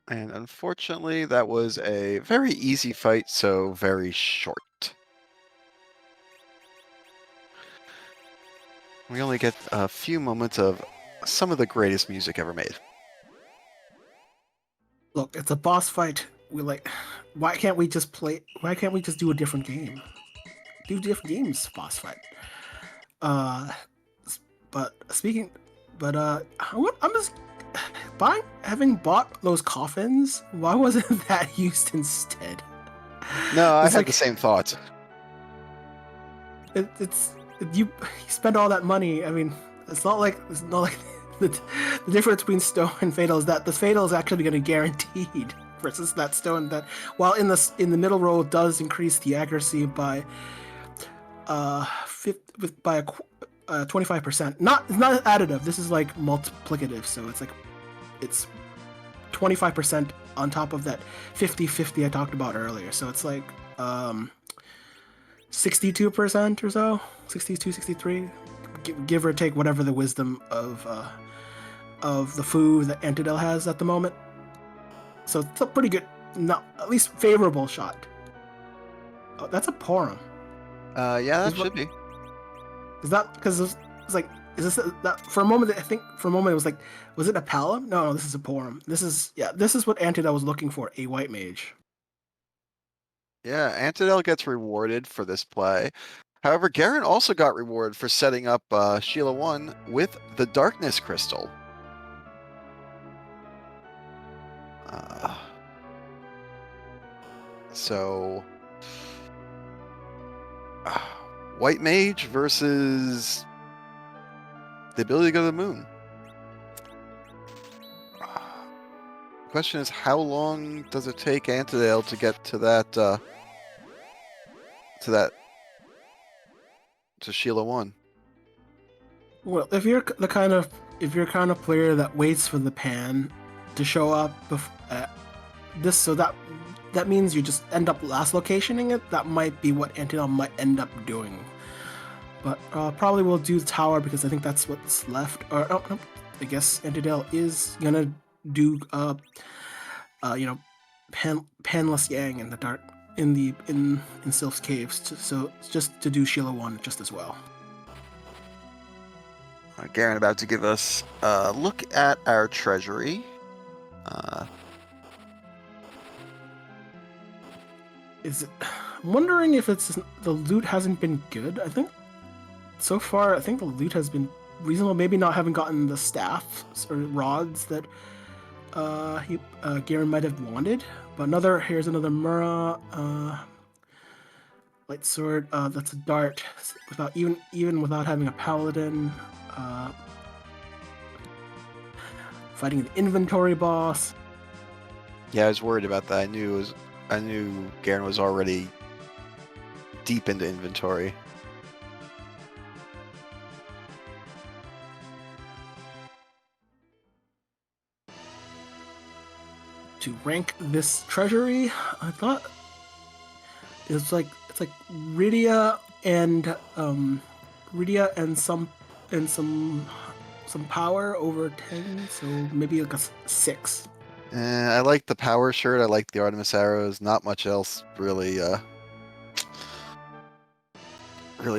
And unfortunately, that was a very easy fight, so very short. We only get a few moments of some of the greatest music ever made. Look, it's a boss fight. We like, why can't we just play? Why can't we just do a different game? Do different games, boss fight. Uh, but speaking, but I'm just buying. Having bought those coffins, why wasn't that used instead? No, I It's had the like same thought. it's you spend all that money. I mean, it's not like the, the difference between stone and fatal is that the fatal is actually going to guaranteed versus that stone that while in the middle row does increase the accuracy by by a 25%. It's not additive. This is like multiplicative. So it's 25% on top of that 50-50 I talked about earlier. So it's like 62% or so, 62, 63, give or take whatever the wisdom of the food that Antidel has at the moment. So it's a pretty good, not at least favorable shot. Oh, that's a Porum. Yeah, that Is what should be. is that because it's like is this that for a moment? I think for a moment it was like, was it a Palom? No, this is a Porum. This is what Antidel was looking for, a white mage. Yeah, Antidel gets rewarded for this play. However, Garen also got rewarded for setting up Sheila 1 with the Darkness Crystal. Uh, so, White Mage versus the ability to go to the moon. Question is, how long does it take Antidale to get to that to Sheila 1? Well, if you're kind of player that waits for the pan to show up, this so that means you just end up last locationing it. That might be what Antidel might end up doing. But probably we'll do the tower because I think that's what's left. Or no, I guess Antidel is gonna do panless Yang in the dark in Sylph's caves. So just to do Sheila 1 just as well. Garen about to give us a look at our treasury. I'm wondering if it's the loot hasn't been good. I think so far, I think the loot has been reasonable. Maybe not having gotten the staffs or rods that Garen might have wanted. But here's another Mura light sword. That's a dart without even without having a paladin. Fighting the inventory boss. Yeah, I was worried about that. I knew Garen was already deep into inventory. To rank this treasury, I thought it's like Rydia and some power over 10, so maybe like a 6. I like the power shirt. I like the Artemis arrows. Not much else really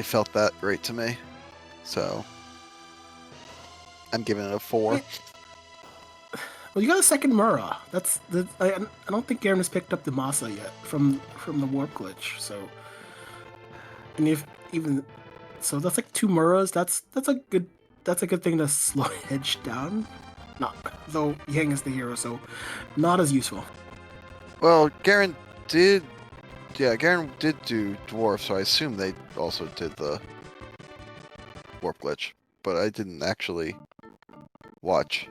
felt that great to me. So I'm giving it a 4. Well, you got a second Mura. I don't think Garen has picked up the Masa yet from the warp glitch. So, and if even so, that's like 2 Muras. That's a good thing to slow edge down. Not though Yang is the hero, so not as useful. Well, Garen did do dwarf, so I assume they also did the warp glitch, but I didn't actually watch.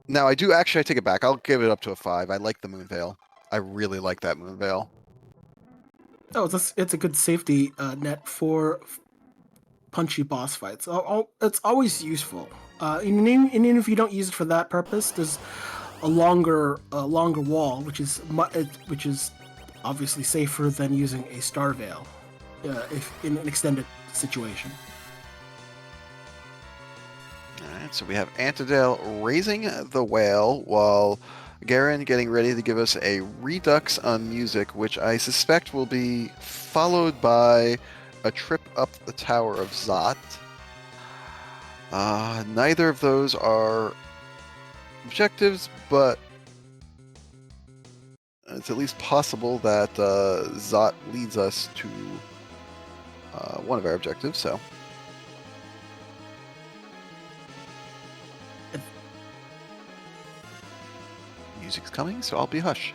Now I do actually. I take it back. I'll give it up to a 5. I like the Moon Veil. I really like that Moon Veil. Oh, it's a good safety net for punchy boss fights. It's always useful. Even if you don't use it for that purpose, there's a longer wall, which is obviously safer than using a star veil, if in an extended situation. Alright, so we have Antidale raising the whale while Garen getting ready to give us a redux on music, which I suspect will be followed by a trip up the Tower of Zot. Neither of those are objectives, but it's at least possible that Zot leads us to one of our objectives, so. Music's coming, so I'll be hush.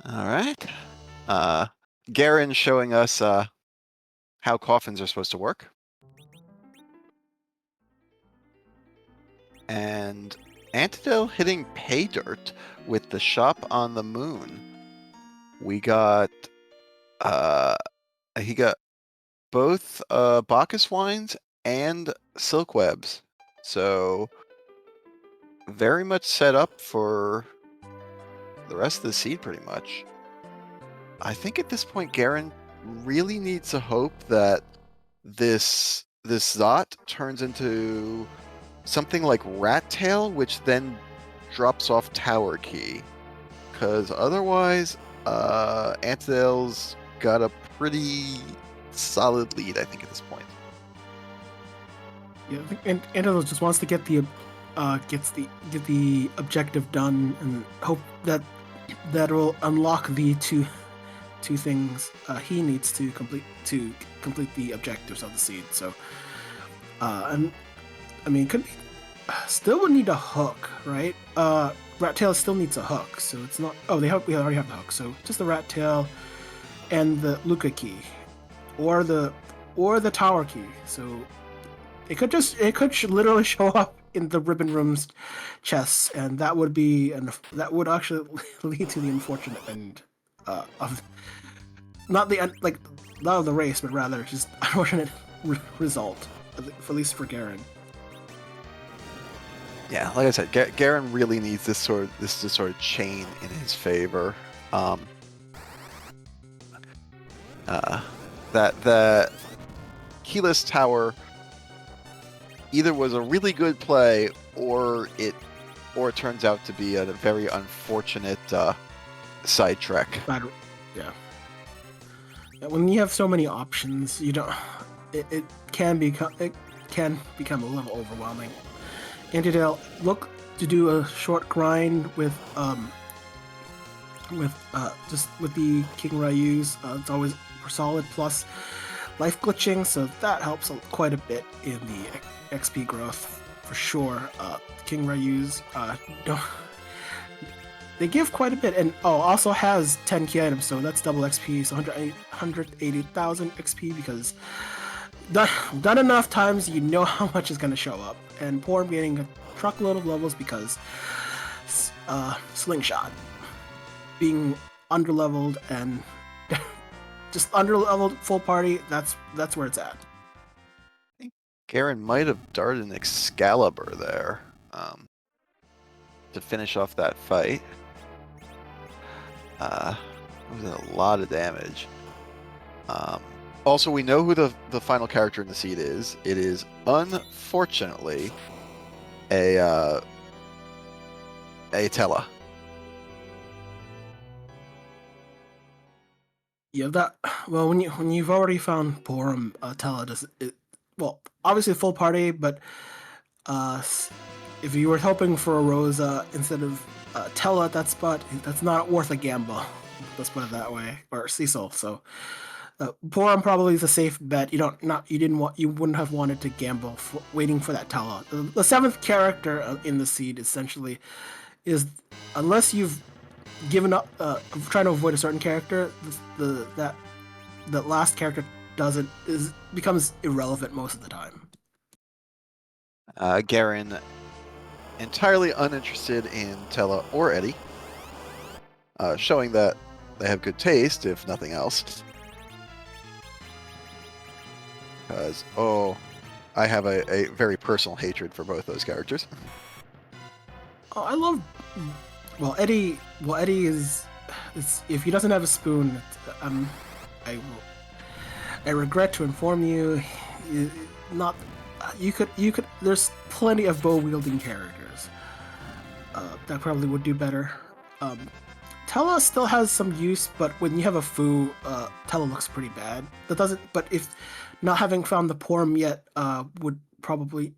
All right. Garen showing us how coffins are supposed to work. And Antidale hitting pay dirt with the shop on the moon. We got he got both Bacchus wines and silk webs. So very much set up for the rest of the seed pretty much. I think at this point Garen really needs to hope that this Zot turns into something like Rat Tail, which then drops off Tower Key. Because otherwise, Antidale's got a pretty solid lead, I think, at this point. Yeah, I think Antidale just wants to get the objective done and hope that will unlock the two things he needs to complete the objectives of the seed. So, and I mean, could be, still would need a hook, right? Rat Tail still needs a hook, so it's not. Oh, we already have the hook, so just the Rat Tail and the Luca key, or the Tower key. So it could literally show up in the Ribbon Room's chests, and that would actually lead to the unfortunate end of not of the race, but rather just unfortunate result, at least for Garen. Yeah, like I said, Garen really needs this sort of chain in his favor. That the keyless tower either was a really good play, or it turns out to be a very unfortunate sidetrack. Yeah. When you have so many options, you don't. It can become a little overwhelming. Antidale, look to do a short grind with the King Ryu's. It's always solid plus life glitching, so that helps quite a bit in the XP growth for sure. King Ryu's don't. They give quite a bit, and also has 10 key items, so that's double XP, so 180,000 XP, because done enough times, you know how much is going to show up. And Porm getting a truckload of levels because Slingshot being underleveled and just underleveled full party, that's where it's at. I think Garen might have darted an Excalibur there to finish off that fight. It was a lot of damage. Also, we know who the final character in the seed is. It is unfortunately a Tella. Yeah, that well, when you've already found Porum, Tella does it. Well, obviously full party, but uh, if you were hoping for a Rosa instead of Tella at that spot, that's not worth a gamble. Let's put it that way, or Cecil. So Porum probably is a safe bet. You wouldn't have wanted to gamble for, waiting for that Tella. The seventh character in the seed essentially is, unless you've given up trying to avoid a certain character, the last character doesn't is becomes irrelevant most of the time. Garen entirely uninterested in Tella or Eddie, showing that they have good taste, if nothing else. Because, I have a very personal hatred for both those characters. Oh, I love. Well, Eddie. Well, Eddie is. If he doesn't have a spoon, I I regret to inform you, not. You could. There's plenty of bow wielding characters that probably would do better. Tella still has some use, but when you have a Fu, Tella looks pretty bad. That doesn't. But if not having found the Porm yet, would probably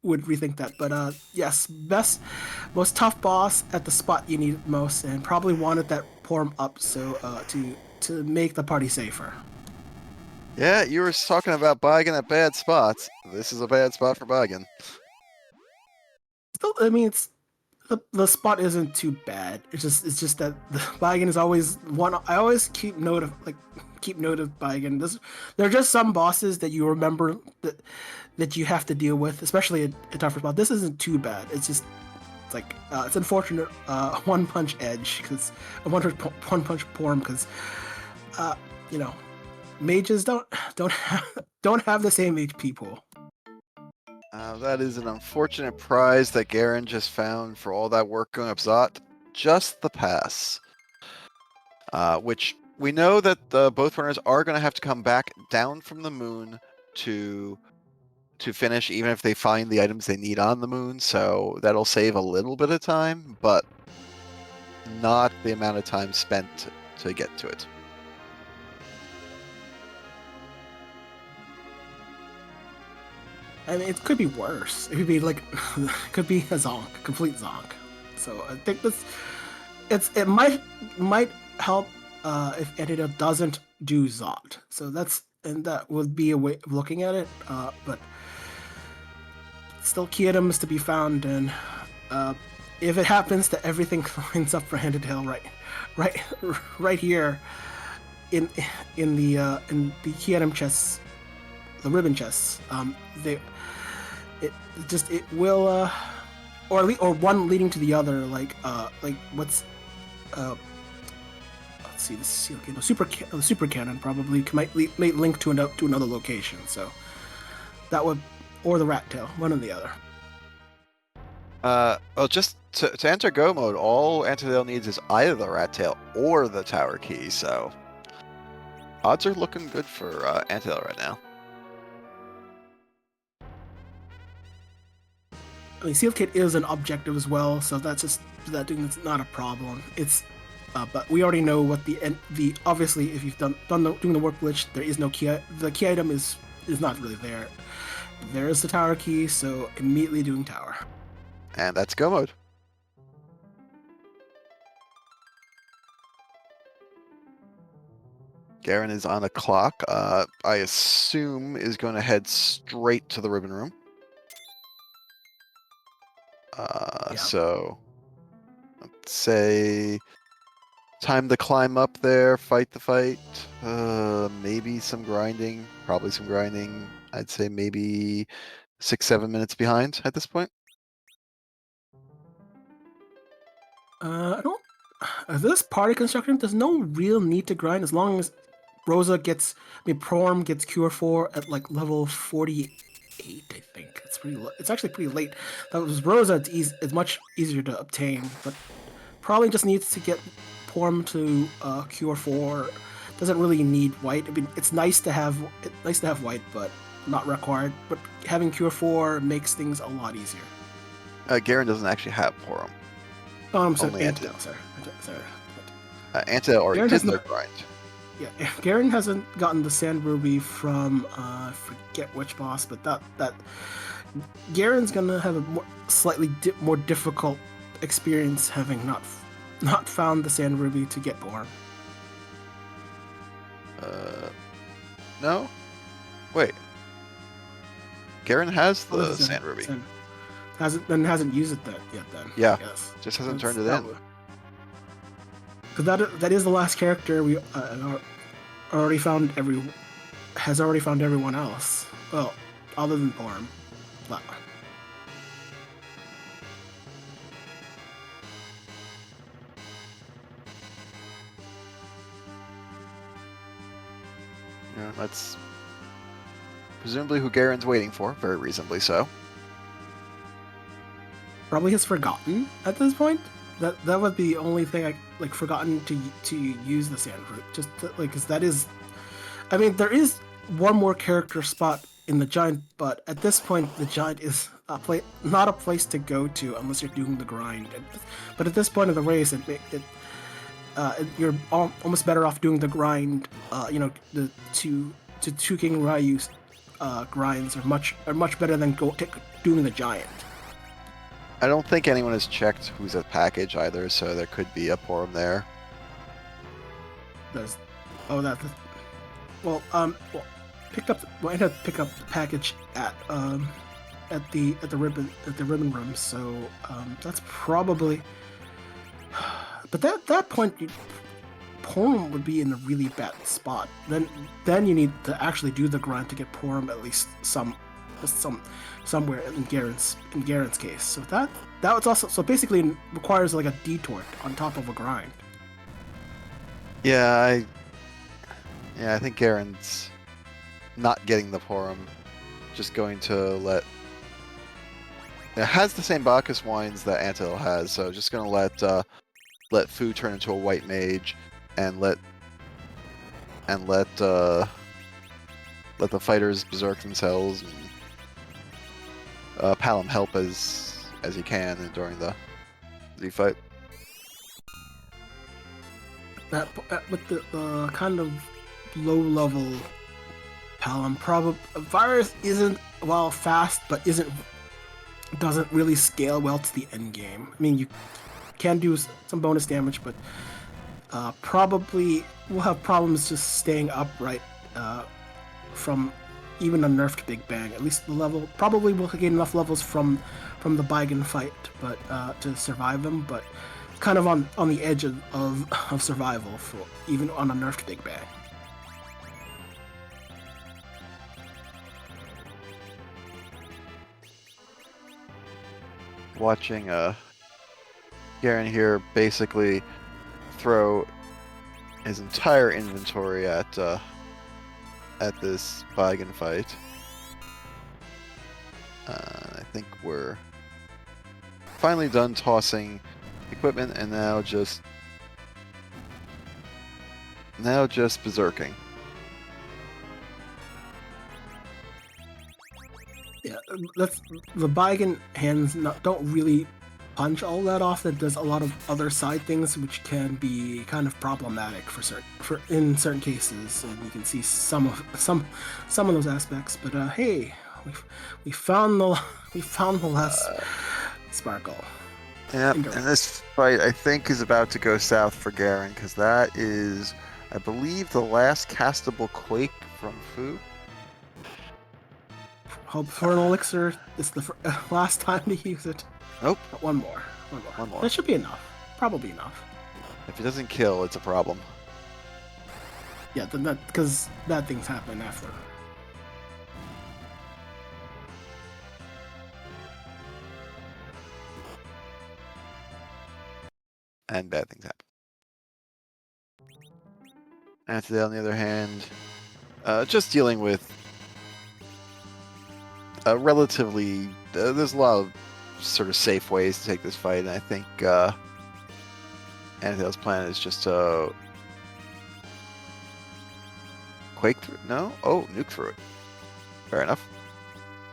would rethink that. But yes, most tough boss at the spot you need most, and probably wanted that Porm up so to make the party safer. Yeah, you were talking about Baigen at bad spots. This is a bad spot for Baigen. Still, I mean, the spot isn't too bad. It's just that the Baigen is always one. I always keep note of Baigen. There are just some bosses that you remember that you have to deal with, especially a tougher spot. This isn't too bad. It's like it's unfortunate one punch edge because one punch form because you know mages don't have the same HP pool. That is an unfortunate prize that Garen just found for all that work going up Zot. Just the pass. Which we know that both runners are going to have to come back down from the moon to finish, even if they find the items they need on the moon. So that'll save a little bit of time, but not the amount of time spent to get to it. I mean, it could be worse. It could be like, it could be a zonk, complete zonk. So I think it might help if Editor doesn't do Zot. So that would be a way of looking at it. But still, key items to be found, and if it happens that everything lines up for Handed Hill right here in the key item chests, the ribbon chests, it will or one leading to the other, like what's let's see, this super cannon probably might link to another location, so that would, or the rat tail, one or the other. Well, just to enter Go mode, all Antitail needs is either the rat tail or the tower key, so odds are looking good for Antitail right now. I mean, Seal Kit is an objective as well, so that's not a problem. It's but we already know what the obviously, if you've doing the work glitch, there is no key. The key item is not really there. There is the tower key, so immediately doing tower. And that's Go mode. Garen is on a clock. I assume is going to head straight to the ribbon room. Yeah. So let's say time to climb up there, fight the fight. Maybe some grinding, probably some grinding. I'd say maybe 6-7 minutes behind at this point. I don't. This party construction, there's no real need to grind as long as Rosa gets. I mean, Proarm gets Cure 4 at like level 48. I think it's pretty. It's actually pretty late. That was Rosa. It's much easier to obtain, but probably just needs to get Porm to Cure 4. doesn't really need white. I mean, it's nice to have white, but not required. But having Cure 4 makes things a lot easier. Garen doesn't actually have Porum. Oh, I'm sorry, Only Antidote. Sorry. Antida already Garen did has their not. grind. Yeah, Garen hasn't gotten the Sand Ruby from I forget which boss, but that Garen's gonna have a slightly more difficult experience having not found the Sand Ruby to get born. No? Wait. Garen has Oh, the Sand Ruby. Hasn't used it yet. Then Yeah, I guess just hasn't That's turned it in. Because that is the last character we already found has already found everyone else. Well, other than Orm. But, Yeah, that's presumably who Garen's waiting for, very reasonably so. probably has forgotten at this point. That would be the only thing I forgotten to use the sand root. Just because that is, I mean, there is one more character spot in the giant, but at this point the giant is not a place to go to unless you're doing the grind. But at this point of the race, you're almost better off doing the grind. The two King Ryu grinds are much better than doing the giant. I don't think anyone has checked who's at package either, so there could be a Porum there. There's, oh that, well picked up. Well, I had to pick up the package at the ribbon room, so that's probably. But that point, Porum would be in a really bad spot. Then you need to actually do the grind to get Porum at least somewhere in Garen's case. So that was also basically requires like a detour on top of a grind. Yeah, I think Garen's not getting the Porum, just going to let. It has the same Bacchus wines that Antil has, so just gonna let Fu turn into a white mage, and let the fighters berserk themselves, and Palom help as he can during the Z fight. That with the kind of low level Palom, probably virus isn't fast, but doesn't really scale well to the end game. I mean, you can do some bonus damage, but probably will have problems just staying upright from even a nerfed Big Bang. At least the level probably will gain enough levels from the Baigan fight, but to survive them. But kind of on the edge of survival for even on a nerfed Big Bang. Watching Garen here basically throw his entire inventory at this Baigan fight. I think we're finally done tossing equipment, and now just berserking. Yeah, that's the Baigan hands don't really punch all that often. It does a lot of other side things which can be kind of problematic in certain cases, and you can see some of those aspects. But hey, we found the last sparkle. Yeah, and this fight I think is about to go south for Garen, because that is, I believe, the last castable Quake from Fu. Hope for an elixir. It's the last time to use it. Nope. One more. That should be enough. Probably enough. If it doesn't kill, it's a problem. Yeah, because bad things happen after. And bad things happen. Anthony, on the other hand, just dealing with relatively. There's a lot of sort of safe ways to take this fight, and I think Anthony's plan is just to Quake through? No? Oh, nuke through it. Fair enough.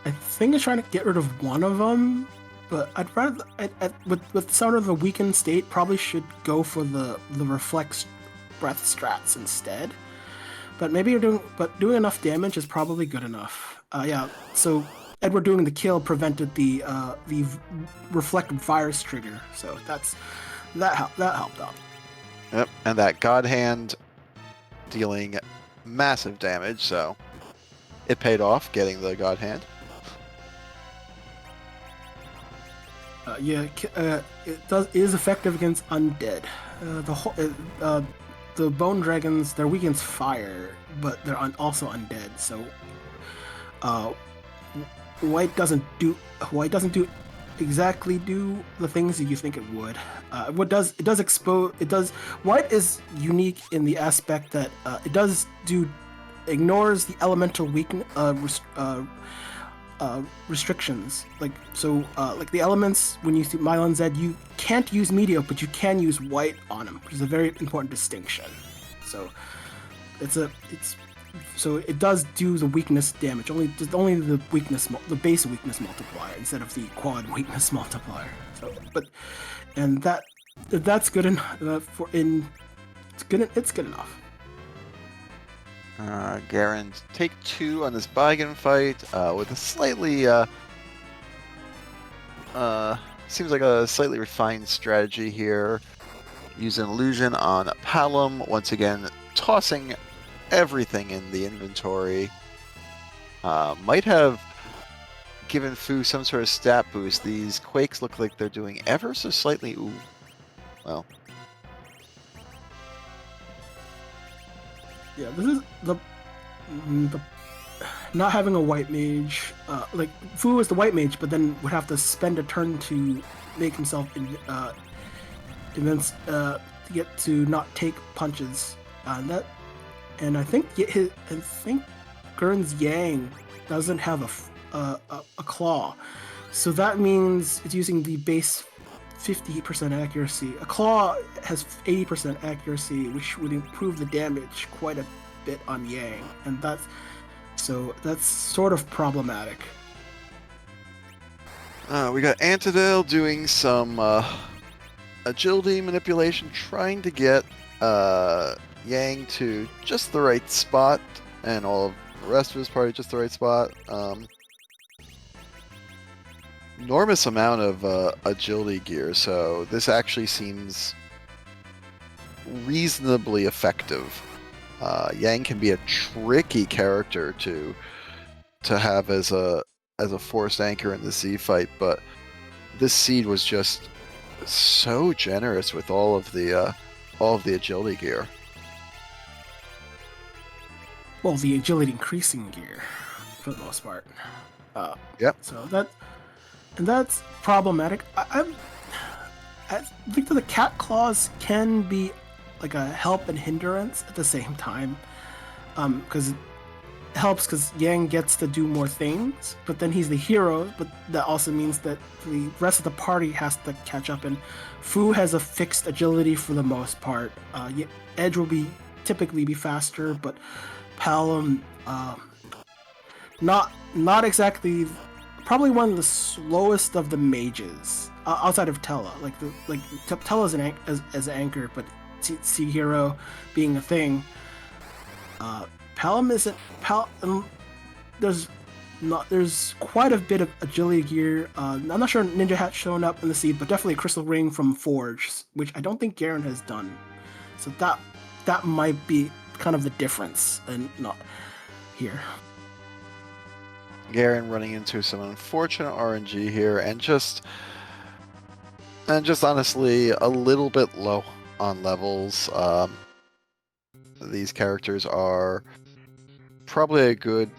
I think it's trying to get rid of one of them, but I'd rather with some of the weakened state, probably should go for the reflex breath strats instead. But maybe doing enough damage is probably good enough. Yeah. So Edward doing the kill prevented the reflected virus trigger. So that helped out. Yep, and that God Hand dealing massive damage, so it paid off getting the God Hand. It is effective against undead. The bone dragons, they're weak against fire, but they're also undead. So, white doesn't do exactly do the things that you think it would. White is unique in the aspect that ignores the elemental weakness restrictions. Like the elements, when you see Mylon Z, you can't use Meteor, but you can use white on them, which is a very important distinction. So it does do the weakness damage, only the base weakness multiplier instead of the quad weakness multiplier. So, that's good enough it's good enough. Garen's take 2 on this Baigan fight with a slightly seems like a slightly refined strategy here. Use an illusion on Palom, once again tossing everything in the inventory. Might have given Fu some sort of stat boost. These quakes look like they're doing ever so slightly. Ooh, well. Yeah, this is the not having a white mage. Like Fu is the white mage, but then would have to spend a turn to make himself to get to not take punches. And I think Gurn's Yang doesn't have a claw, so that means it's using the base 50% accuracy. A claw has 80% accuracy, which would improve the damage quite a bit on Yang, and that's sort of problematic. We got Antidale doing some agility manipulation, trying to get Yang to just the right spot, and all of the rest of his party just the right spot. Enormous amount of agility gear, so this actually seems reasonably effective. Yang can be a tricky character to have as a forced anchor in the Z fight, but this seed was just so generous with all of the agility gear. Well, the agility increasing gear, for the most part. Yep. So that's problematic. I think that the cat claws can be like a help and hindrance at the same time, because it helps because Yang gets to do more things, but then he's the hero. But that also means that the rest of the party has to catch up. And Fu has a fixed agility for the most part. Edge will typically be faster, but Palom, not exactly. Probably one of the slowest of the mages outside of Tella. Tella's as an anchor, but Sea Hero being a thing. Palom isn't. There's quite a bit of agility gear. I'm not sure Ninja Hat's shown up in the seed, but definitely a Crystal Ring from Forge, which I don't think Garen has done. So that might be kind of the difference, and not here. Garen running into some unfortunate RNG here, and just honestly a little bit low on levels. These characters are probably a good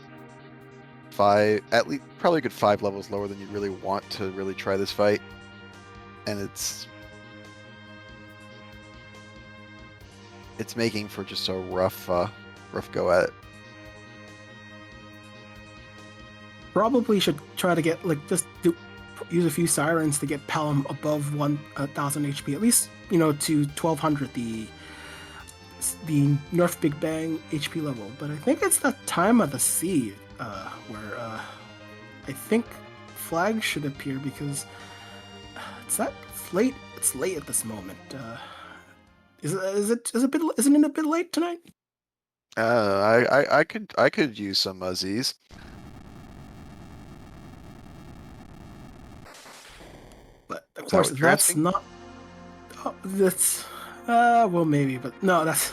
5 levels lower than you really want to really try this fight, and it's making for just a rough go at it. Probably should try to get use a few sirens to get Palom above 1,000 HP, at least to 1,200. the Nerf Big Bang HP level, but I think it's that time of the sea where I think flags should appear because it's late. It's late at this moment. Isn't it a bit late tonight? I could use some Z's. But of Is that course, what you're that's asking? not. Oh, that's well, maybe, but no, that's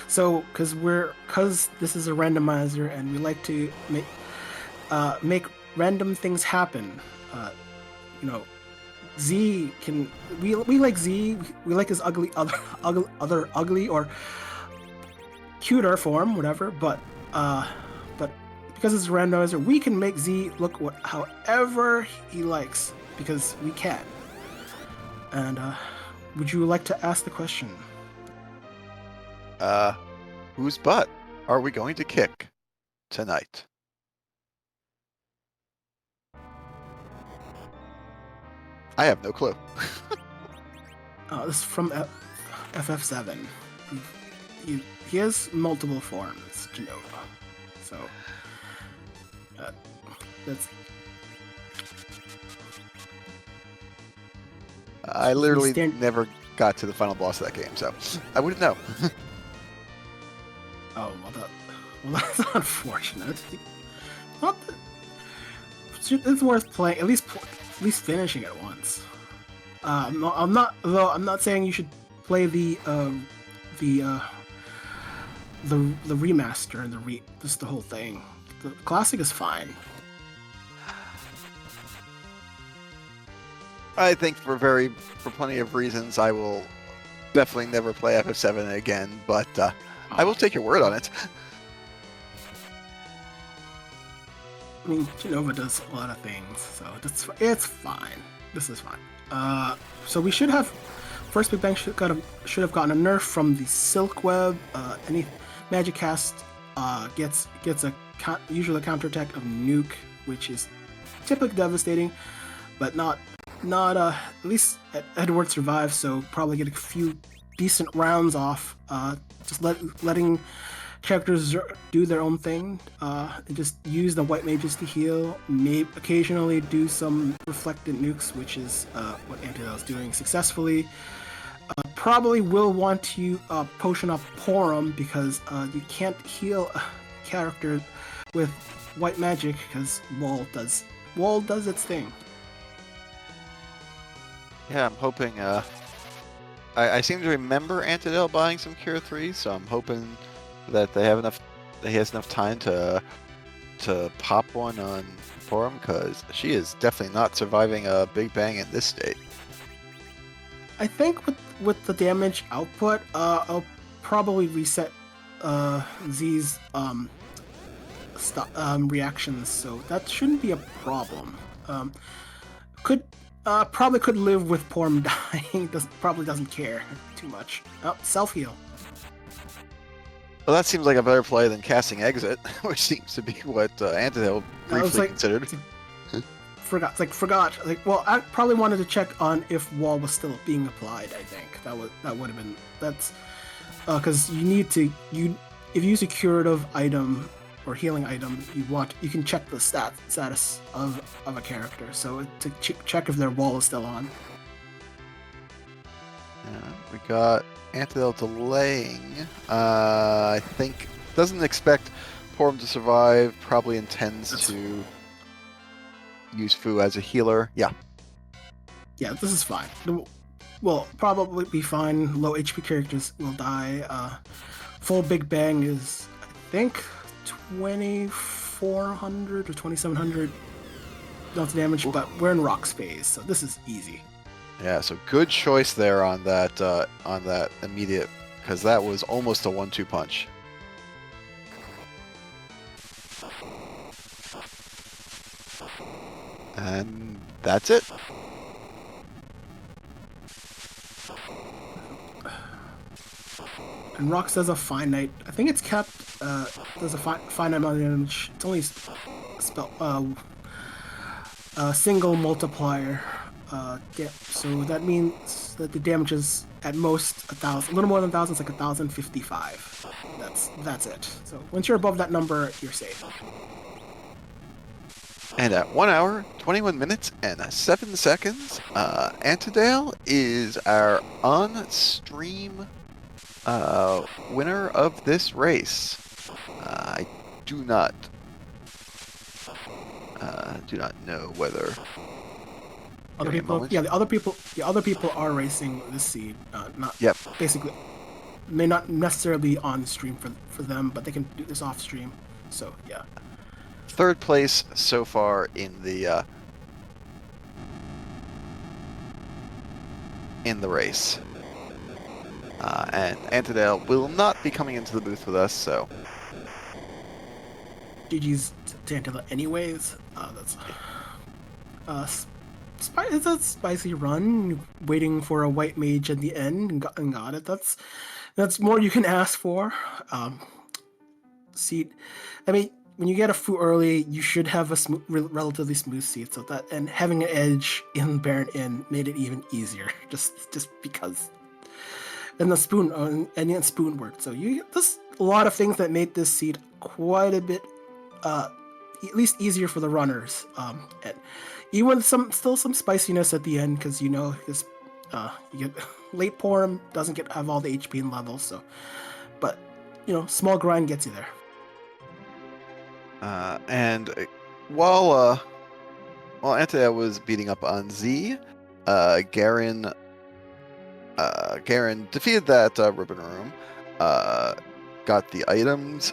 so because this is a randomizer and we like to make random things happen. Uh, you know, Z can we like Z. We like his other ugly or cuter form, whatever. But because it's a randomizer, we can make Z look however he likes because we can. And would you like to ask the question? Uh, whose butt are we going to kick tonight? I have no clue. This is from FF7. He has multiple forms, Genova. So that's I we literally stand. never got to the final boss of that game, so I wouldn't know. Oh well, that's unfortunate. Not that, it's worth playing. At least finishing it once. I'm not saying you should play the the remaster and just the whole thing. The classic is fine. I think for plenty of reasons, I will definitely never play FF7 again, but I will take your word on it. I mean, Genova does a lot of things, so it's fine. This is fine. So we should have first Big Bang should have gotten a nerf from the Silk Web. Any magic cast gets usually a counterattack of Nuke, which is typically devastating, but not at least Edward survives, so probably get a few decent rounds off. Just letting characters do their own thing. And just use the white mages to heal. Maybe occasionally do some reflected nukes, which is what Antidel is doing successfully. Probably will want to potion up Porum because you can't heal a character with white magic because Wall does its thing. Yeah, I'm hoping. I seem to remember Antidel buying some Cure 3, so I'm hoping that they have enough. That he has enough time to pop one on Forum because she is definitely not surviving a Big Bang in this state. I think with the damage output, I'll probably reset Z's reactions, so that shouldn't be a problem. Probably could live with Porm dying. Probably doesn't care too much. Oh, self heal. Well, that seems like a better play than casting Exit, which seems to be what Antidel briefly considered. Forgot. Well, I probably wanted to check on if Wall was still being applied. I think that would have been because you need to if you use a curative item or healing item, you can check the status of a character. So to check if their wall is still on. We got Antidel delaying. I think doesn't expect Porum to survive. Probably intends to use Fu as a healer. Yeah. Yeah, this is fine. Will probably be fine. Low HP characters will die. Full Big Bang is, I think, 2400 or 2700 not damage, but we're in Rock's phase, so this is easy. Yeah, so good choice there on that immediate, because that was almost a 1-2 punch. And that's it. And Rox does a finite. I think it's kept. Does a finite amount of damage. It's only a single multiplier. Yeah, so that means that the damage is at most 1,000, a little more than 1,000. It's like 1,055. That's it. So once you're above that number, you're safe. And at 1 hour, 21 minutes, and 7 seconds, Antidale is our on-stream winner of this race. I do not know whether Other people, yeah, the other people are racing this seed. Not Yep. basically, may not necessarily be on stream for them, but they can do this off stream. So yeah. Third place so far in the race. And Antidale will not be coming into the booth with us, so GG's to Antilla anyways. That's it's a spicy run. Waiting for a white mage at the end and got it. That's more you can ask for. Seat. I mean, when you get a Fu early, you should have a relatively smooth seat. So that, and having an edge in Baron Inn made it even easier. Just because. And the spoon and spoon worked. So there's a lot of things that made this seat quite a bit, at least easier for the runners. And even with still some spiciness at the end, because you get late Porum doesn't have all the HP and levels. So, but small grind gets you there. And while Antidale was beating up on Z, Garen defeated that ribbon room, got the items,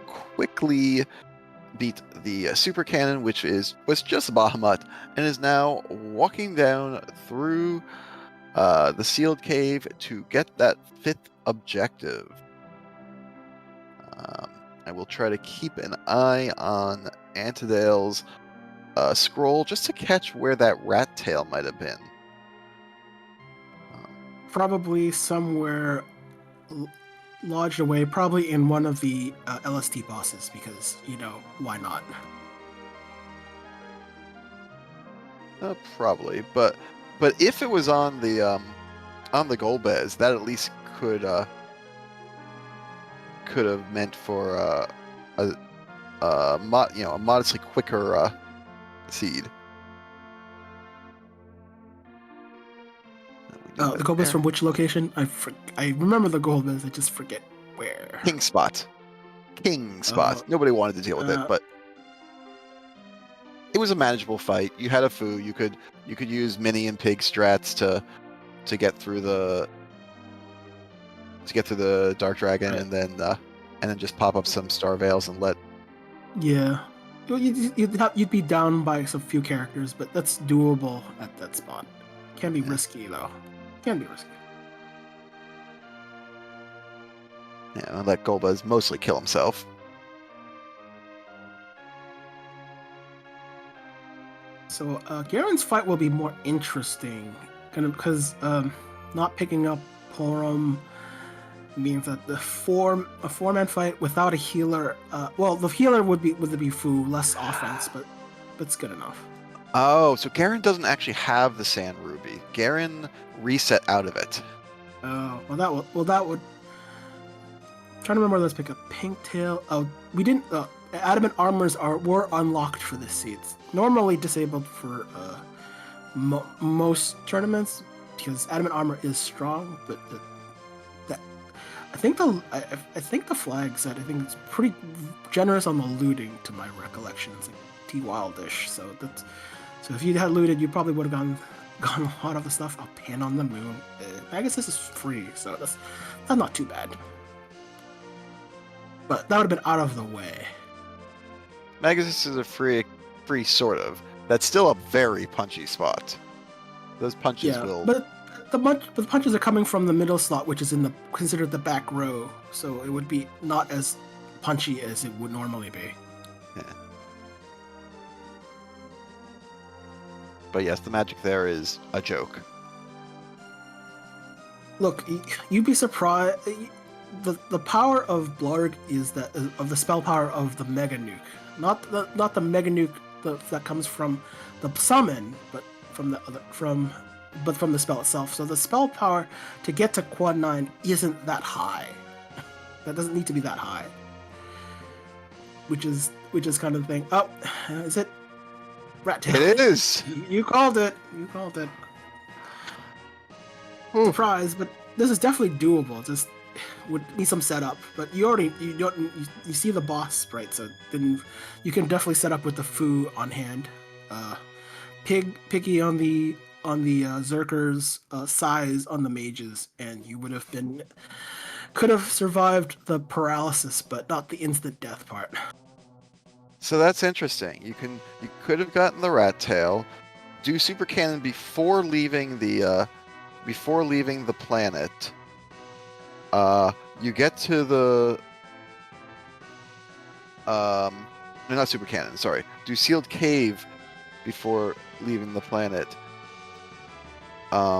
quickly beat the super cannon, which was just a Bahamut, and is now walking down through the sealed cave to get that 5th objective. I will try to keep an eye on Antidale's scroll just to catch where that rat tail might have been. Probably somewhere lodged away, probably in one of the LST bosses, because why not? Probably, but if it was on the Golbez, that at least could have meant for a modestly quicker seed. The gold is from which location? I remember the gold is. I just forget where. King spot. Nobody wanted to deal with it, but it was a manageable fight. You had a Fu. You could use mini and pig strats to get through the Dark Dragon, right. and then just pop up some Star Veils and let. Yeah, you'd be down by some few characters, but that's doable at that spot. Can be risky though. Can be risky. Yeah, let Golbez mostly kill himself. So Garen's fight will be more interesting, kind of because not picking up Porum means that a four-man fight without a healer. Well, the healer would be Fu, less offense, but it's good enough. Oh, so Garen doesn't actually have the Sand Ruby. Garen reset out of it. Oh, that would. I'm trying to remember. Let's pick up Pinktail. Oh, we didn't. Adamant armors were unlocked for this seat. It's normally disabled for most tournaments because adamant armor is strong, but I think the flag set. I think it's pretty generous on the looting, to my recollection. It's like T-Wildish. So if you had looted, you probably would have gotten a lot of the stuff. A pin on the moon. I guess this is free, so that's not too bad. But that would have been out of the way. Magus is a free sort of. That's still a very punchy spot. Those punches will. But the punches are coming from the middle slot, which is considered the back row, so it would be not as punchy as it would normally be. Yeah. But yes, the magic there is a joke. Look, you'd be surprised. The power of Blarg is that of the spell power of the Mega Nuke, not the Mega Nuke that comes from the summon, but from but from the spell itself. So the spell power to get to quad 9 isn't that high. That doesn't need to be that high. Which is kind of the thing. Oh, is it Rat Tail? It is. You called it. You called it. Ooh. Surprise, but this is definitely doable. Just would need some setup, but you see the boss sprite, so then you can definitely set up with the foo on hand. Picky on the Zerkers, size on the mages, and you could have survived the paralysis, but not the instant death part. So that's interesting. You could have gotten the rat tail, do super cannon before leaving the planet. You get to the no, not super cannon. Sorry, do sealed cave before leaving the planet,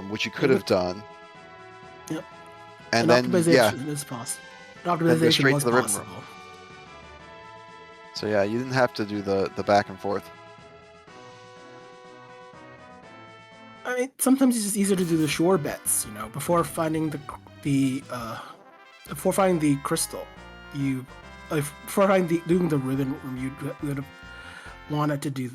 which you could have done. Yep. And then optimization is possible. then go straight was to the ribbon possible. room. So yeah, you didn't have to do the back and forth. I mean, sometimes it's just easier to do the sure bets, before finding the crystal. Doing the ribbon room, you would have wanted to do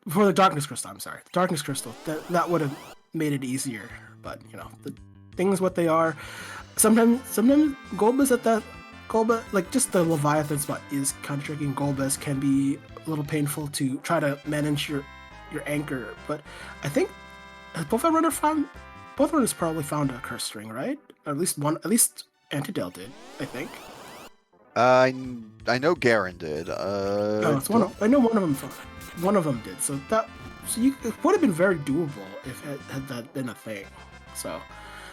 before the darkness crystal. I'm sorry, the darkness crystal. That would have made it easier, but the things what they are. Sometimes Golbez like just the Leviathan spot is kind of tricky. Golbez can be a little painful to try to manage your anchor, but I think both runners probably found a curse string, right? Or at least Antidale did, I think. I know Garen did. It's I know one of them did. So it would have been very doable if had that been a thing. So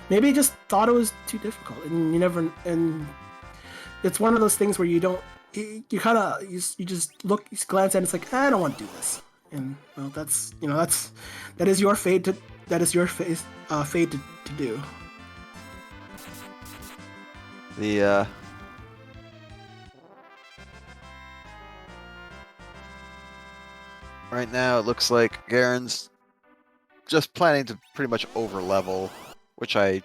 maybe he just thought it was too difficult, and and it's one of those things where you just glance at it, it's like, I don't want to do this, and well, that is your fate to do. The right now it looks like Garen's just planning to pretty much over level, which I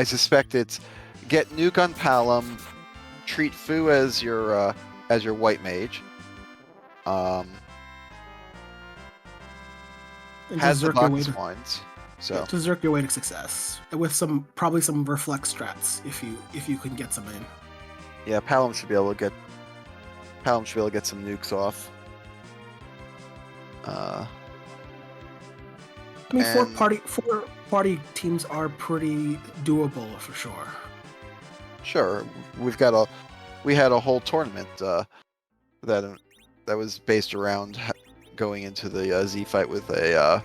suspect it's get nuke on Palom, treat Fu as your white mage. Has the box wines, so to Zerk your way to success with probably some reflex strats if you can get some in. Yeah, Palom should be able to get some nukes off. I mean, four party teams are pretty doable for sure. Sure, we had a whole tournament that was based around going into the Z fight with a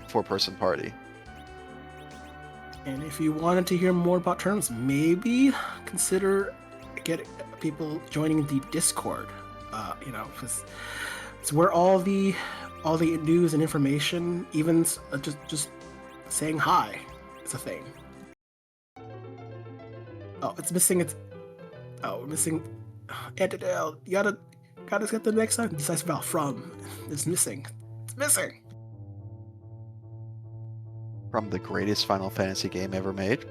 4-person party. And if you wanted to hear more about tournaments, maybe consider getting people joining the Discord. Because it's where all the news and information, even just saying hi, is a thing. Oh, it's missing. Missing. Antidale, you gotta get the next time. Decisive Val from. It's missing. It's missing. From the greatest Final Fantasy game ever made.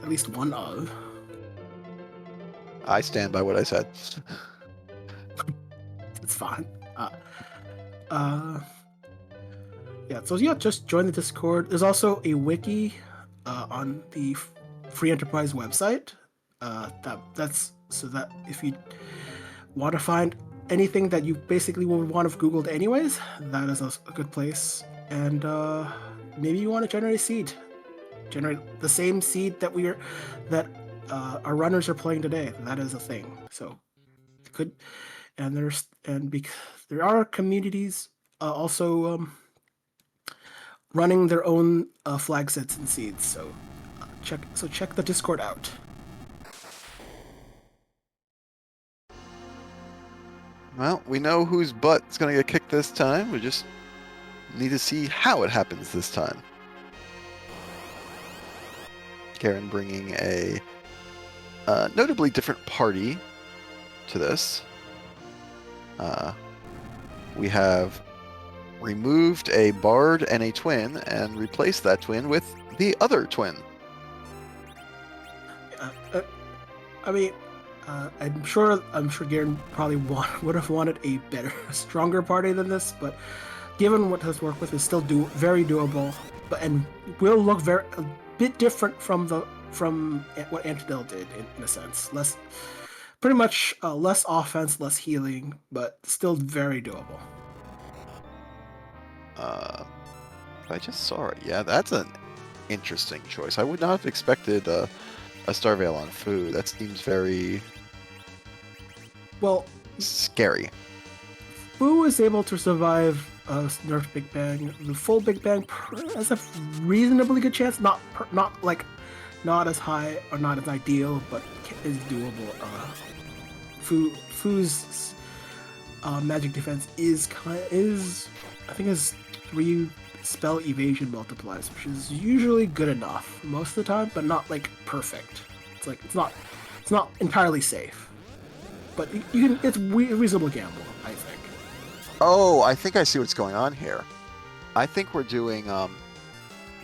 At least one of. I stand by what I said. It's fine. Yeah, so just join the Discord. There's also a wiki on the Free Enterprise website. That's so that if you want to find anything that you basically would want to have Googled anyways, that is a good place. And maybe you want to generate a seed. Generate the same seed that our runners are playing today. That is a thing. So good. And there are communities also running their own flag sets and seeds. So check the Discord out. Well, we know whose butt's going to get kicked this time. We just need to see how it happens this time. Karen bringing a notably different party to this. We have removed a bard and a twin and replaced that twin with the other twin. Uh, uh, I mean, I'm sure Garen probably would have wanted a better, stronger party than this, but given what his work with is still very doable, but and will look a bit different from what Antidel did in a sense. Pretty much less offense, less healing, but still very doable. I just saw it. Yeah, that's an interesting choice. I would not have expected a Starveil on food. That seems very Well, scary. Fu is able to survive Nerf Big Bang. The full Big Bang has a reasonably good chance. Not as high or not as ideal, but is doable. Fu's magic defense is I think is 3 spell evasion multipliers, which is usually good enough most of the time, but not like perfect. It's not entirely safe, but it's a reasonable gamble, I think. Oh, I think I see what's going on here. I think we're doing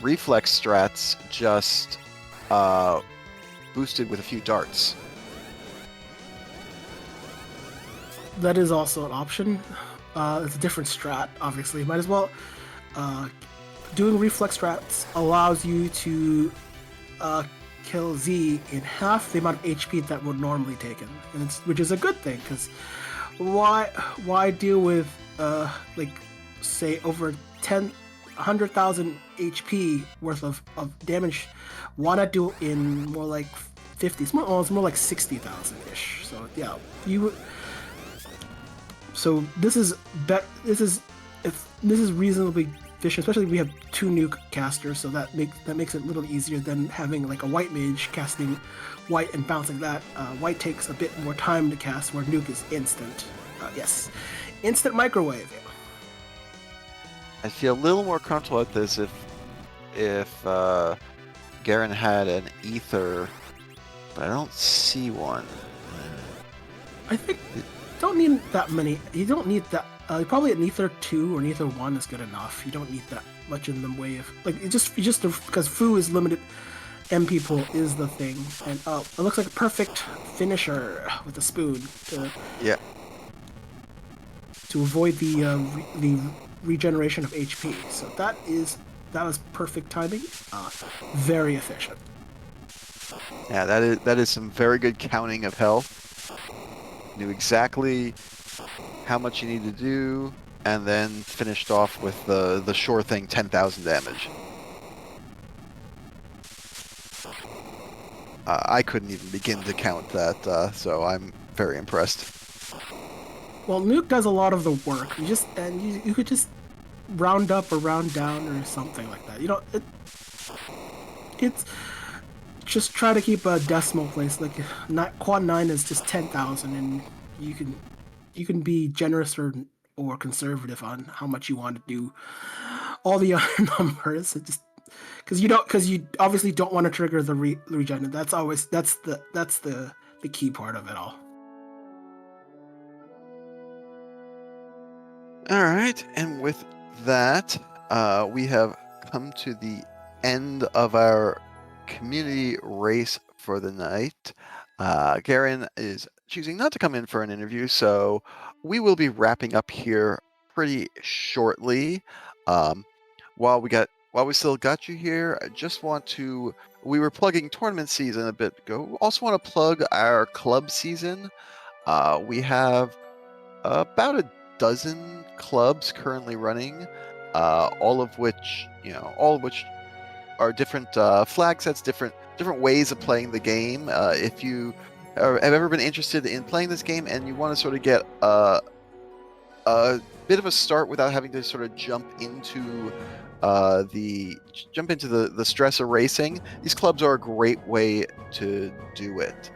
reflex strats just boosted with a few darts. That is also an option. It's a different strat, obviously. Might as well. Doing reflex strats allows you to kill Z in half the amount of HP that would normally take him, which is a good thing, because why deal with like say over 100,000 HP worth of damage? Why not do it in more like 50? It's more like 60,000 ish. So yeah, So this is reasonably efficient, especially if we have 2 nuke casters, so that makes it a little easier than having like a white mage casting white and bouncing that. White takes a bit more time to cast, where nuke is instant. Yes, instant microwave. I feel a little more comfortable at this if Garen had an ether, but I don't see one. I think don't need that many. You don't need that. Probably an ether 2 or an ether 1 is good enough. You don't need that much in the way of like it just because Fu is limited. MP pull is the thing, and it looks like a perfect finisher with a spoon to avoid the regeneration of HP. So that was perfect timing. Very efficient. Yeah, that is some very good counting of health. Knew exactly how much you need to do, and then finished off with the sure thing 10,000 damage. I couldn't even begin to count that, so I'm very impressed. Well, Nuke does a lot of the work. You could just round up or round down or something like that. You know, it's just try to keep a decimal place. Like quad 9 is just 10,000, and you can be generous or conservative on how much you want to do all the other numbers. It just because you obviously don't want to trigger the regen. That's the key part of it all. All right, and with that, we have come to the end of our community race for the night. Garen is choosing not to come in for an interview, so we will be wrapping up here pretty shortly. While we still got you here, I just want to. We were plugging tournament season a bit ago. Also want to plug our club season. We have about a dozen clubs currently running, all of which are different flag sets, different ways of playing the game. If you have ever been interested in playing this game and you want to sort of get a bit of a start without having to sort of jump into the stress of racing, these clubs are a great way to do it.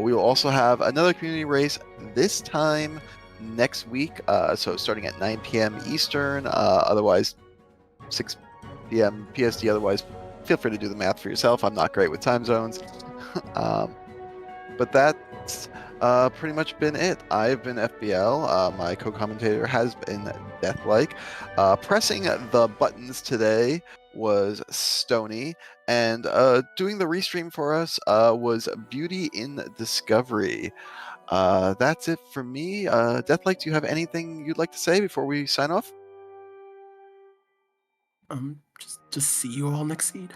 We will also have another community race this time next week, so starting at 9 p.m. Eastern, otherwise 6 p.m. PST. Otherwise, feel free to do the math for yourself. I'm not great with time zones. But that's pretty much been it. I've been FBL. My co-commentator has been Deathlike. Pressing the buttons today was Stony, and doing the restream for us was Beauty in Discovery. That's it for me. Deathlike, do you have anything you'd like to say before we sign off? Just see you all next seed.